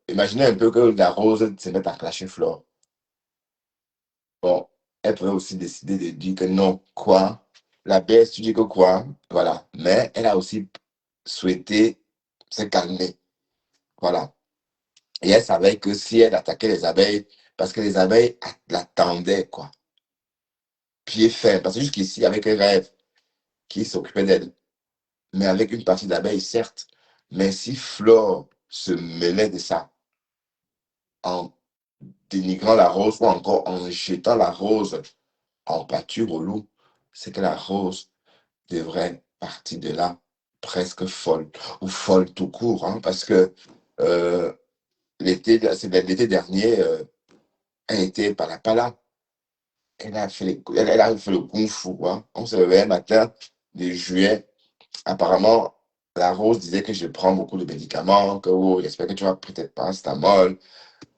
imaginez un peu que la rose se mette à clasher Flore. Bon, elle pourrait aussi décider de dire que non, quoi. La baisse, tu dis que quoi, voilà. Mais elle a aussi souhaité se calmer, voilà. Et elle savait que si elle attaquait les abeilles, parce que les abeilles l'attendaient, quoi. Pied ferme. Parce que jusqu'ici, avec un rêve qui s'occupait d'elle. Mais avec une partie d'abeilles, certes. Mais si Flore se mêlait de ça, en dénigrant la rose ou encore en jetant la rose en pâture au loup, c'est que la rose devrait partir de là presque folle, ou folle tout court, hein, parce que euh, l'été dernier, elle était par la pala. Elle a fait le kung fu, hein. On se réveillait un matin de juillet. Apparemment, la Rose disait que je prends beaucoup de médicaments, que oh, j'espère que tu vas peut-être pas paracétamol,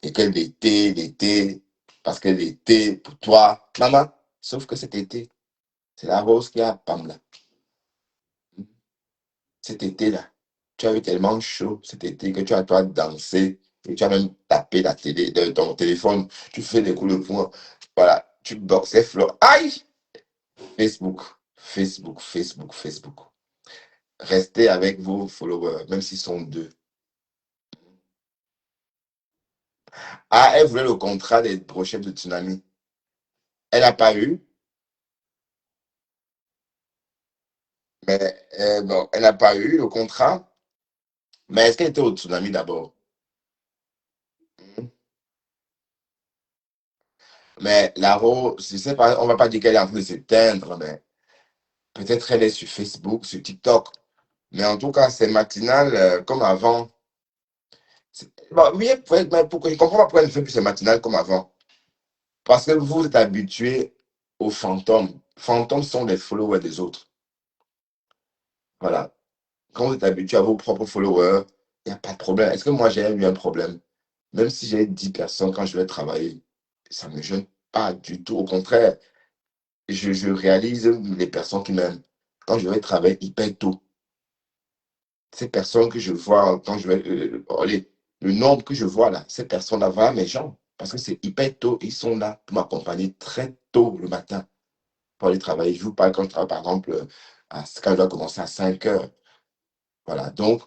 et que parce que l'été, pour toi, maman, sauf que cet été, c'est la Rose qui a Pamela. Cet été-là, tu as eu tellement chaud cet été que tu as toi dansé et tu as même tapé la télé, ton téléphone, tu fais des coups de poing, voilà, tu boxais Flo. Aïe! Facebook, Facebook, Facebook, Facebook. Restez avec vos followers, même s'ils sont deux. Ah, elle voulait le contrat des brochettes de Tsunami. Elle n'a pas eu, mais bon, elle n'a pas eu le contrat. Mais est-ce qu'elle était au Tsunami d'abord? Mhm. Mais Laro, je sais pas, on va pas dire qu'elle est en train de s'éteindre, mais peut-être elle est sur Facebook, sur TikTok. Mais en tout cas, c'est matinal comme avant. Bon, oui, mais pourquoi, je comprends pas pourquoi elle ne fait plus ses matinales comme avant. Parce que vous êtes habitué aux fantômes. Fantômes sont les followers des autres. Voilà. Quand vous êtes habitué à vos propres followers, il n'y a pas de problème. Est-ce que moi j'ai eu un problème? Même si j'ai 10 personnes quand je vais travailler. ça ne me gêne pas du tout. Au contraire, je réalise les personnes qui m'aiment. Quand je vais travailler hyper tôt, ces personnes que je vois, quand je vais, allez, le nombre que je vois là, ces personnes-là, voilà mes gens, parce que c'est hyper tôt, ils sont là pour m'accompagner très tôt le matin pour aller travailler. Je vous parle quand je travaille, par exemple, quand je dois commencer à 5 heures. Voilà, donc,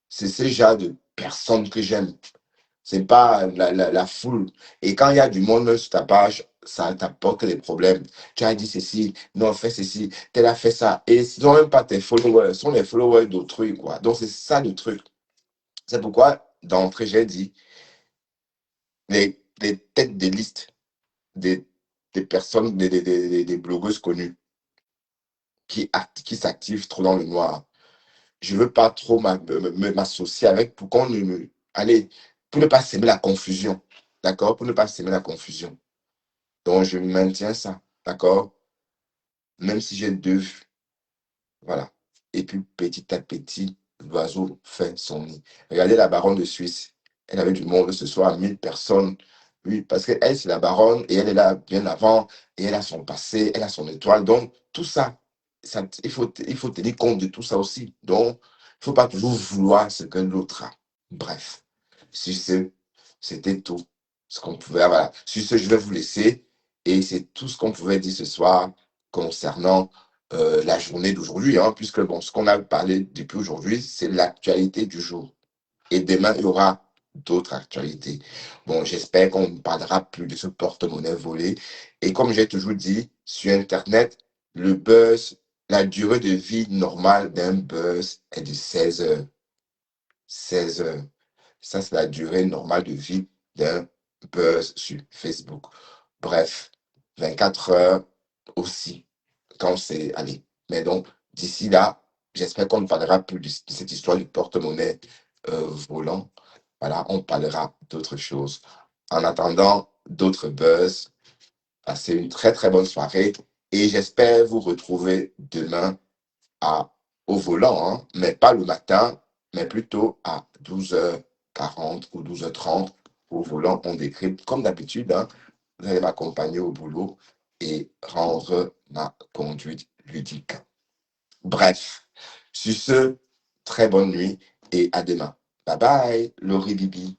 c'est ce genre de personnes que j'aime. C'est pas la foule. Et quand il y a du monde sur ta page, ça t'apporte des problèmes. Tu as dit ceci, non, fais ceci, tel a fait ça. Et ce sont même pas tes followers, ce sont les followers d'autrui, quoi. Donc, c'est ça le truc. C'est pourquoi, d'entrée, j'ai dit, les têtes de liste des, des personnes, des blogueuses connues qui s'activent trop dans le noir. Je veux pas trop m'associer avec pour qu'on ne me... Allez, pour ne pas s'aimer la confusion. D'accord? Pour ne pas s'aimer la confusion. Donc, je maintiens ça. D'accord? Même si j'ai deux vues. Voilà. Et puis, petit à petit, l'oiseau fait son nid. Regardez la baronne de Suisse. Elle avait du monde ce soir, 1000 personnes. Oui, parce qu'elle, c'est la baronne et elle est là bien avant et elle a son passé, elle a son étoile. Donc, tout ça, il faut tenir compte de tout ça aussi. Donc, il ne faut pas toujours vouloir ce que l'autre a. Bref, sur ce, c'était tout ce qu'on pouvait. Voilà. Sur ce, je vais vous laisser et c'est tout ce qu'on pouvait dire ce soir concernant la journée d'aujourd'hui, hein, puisque bon, ce qu'on a parlé depuis aujourd'hui, c'est l'actualité du jour. Et demain, il y aura d'autres actualités. Bon, j'espère qu'on ne parlera plus de ce porte-monnaie volé. Et comme j'ai toujours dit, sur Internet, le buzz, la durée de vie normale d'un buzz est de 16 heures. 16 heures. Ça, c'est la durée normale de vie d'un buzz sur Facebook. Bref, 24 heures aussi quand c'est allé. Mais donc, d'ici là, j'espère qu'on ne parlera plus de cette histoire du porte-monnaie volant. Voilà, on parlera d'autres choses. En attendant, d'autres buzz. Passez une très très bonne soirée et j'espère vous retrouver demain à, au volant, hein, mais pas le matin, mais plutôt à 12h40 ou 12h30 au volant. On décrypte comme d'habitude, hein, vous allez m'accompagner au boulot et rendre ma conduite ludique. Bref, sur ce, très bonne nuit et à demain. Bye bye, Laurie Bibi.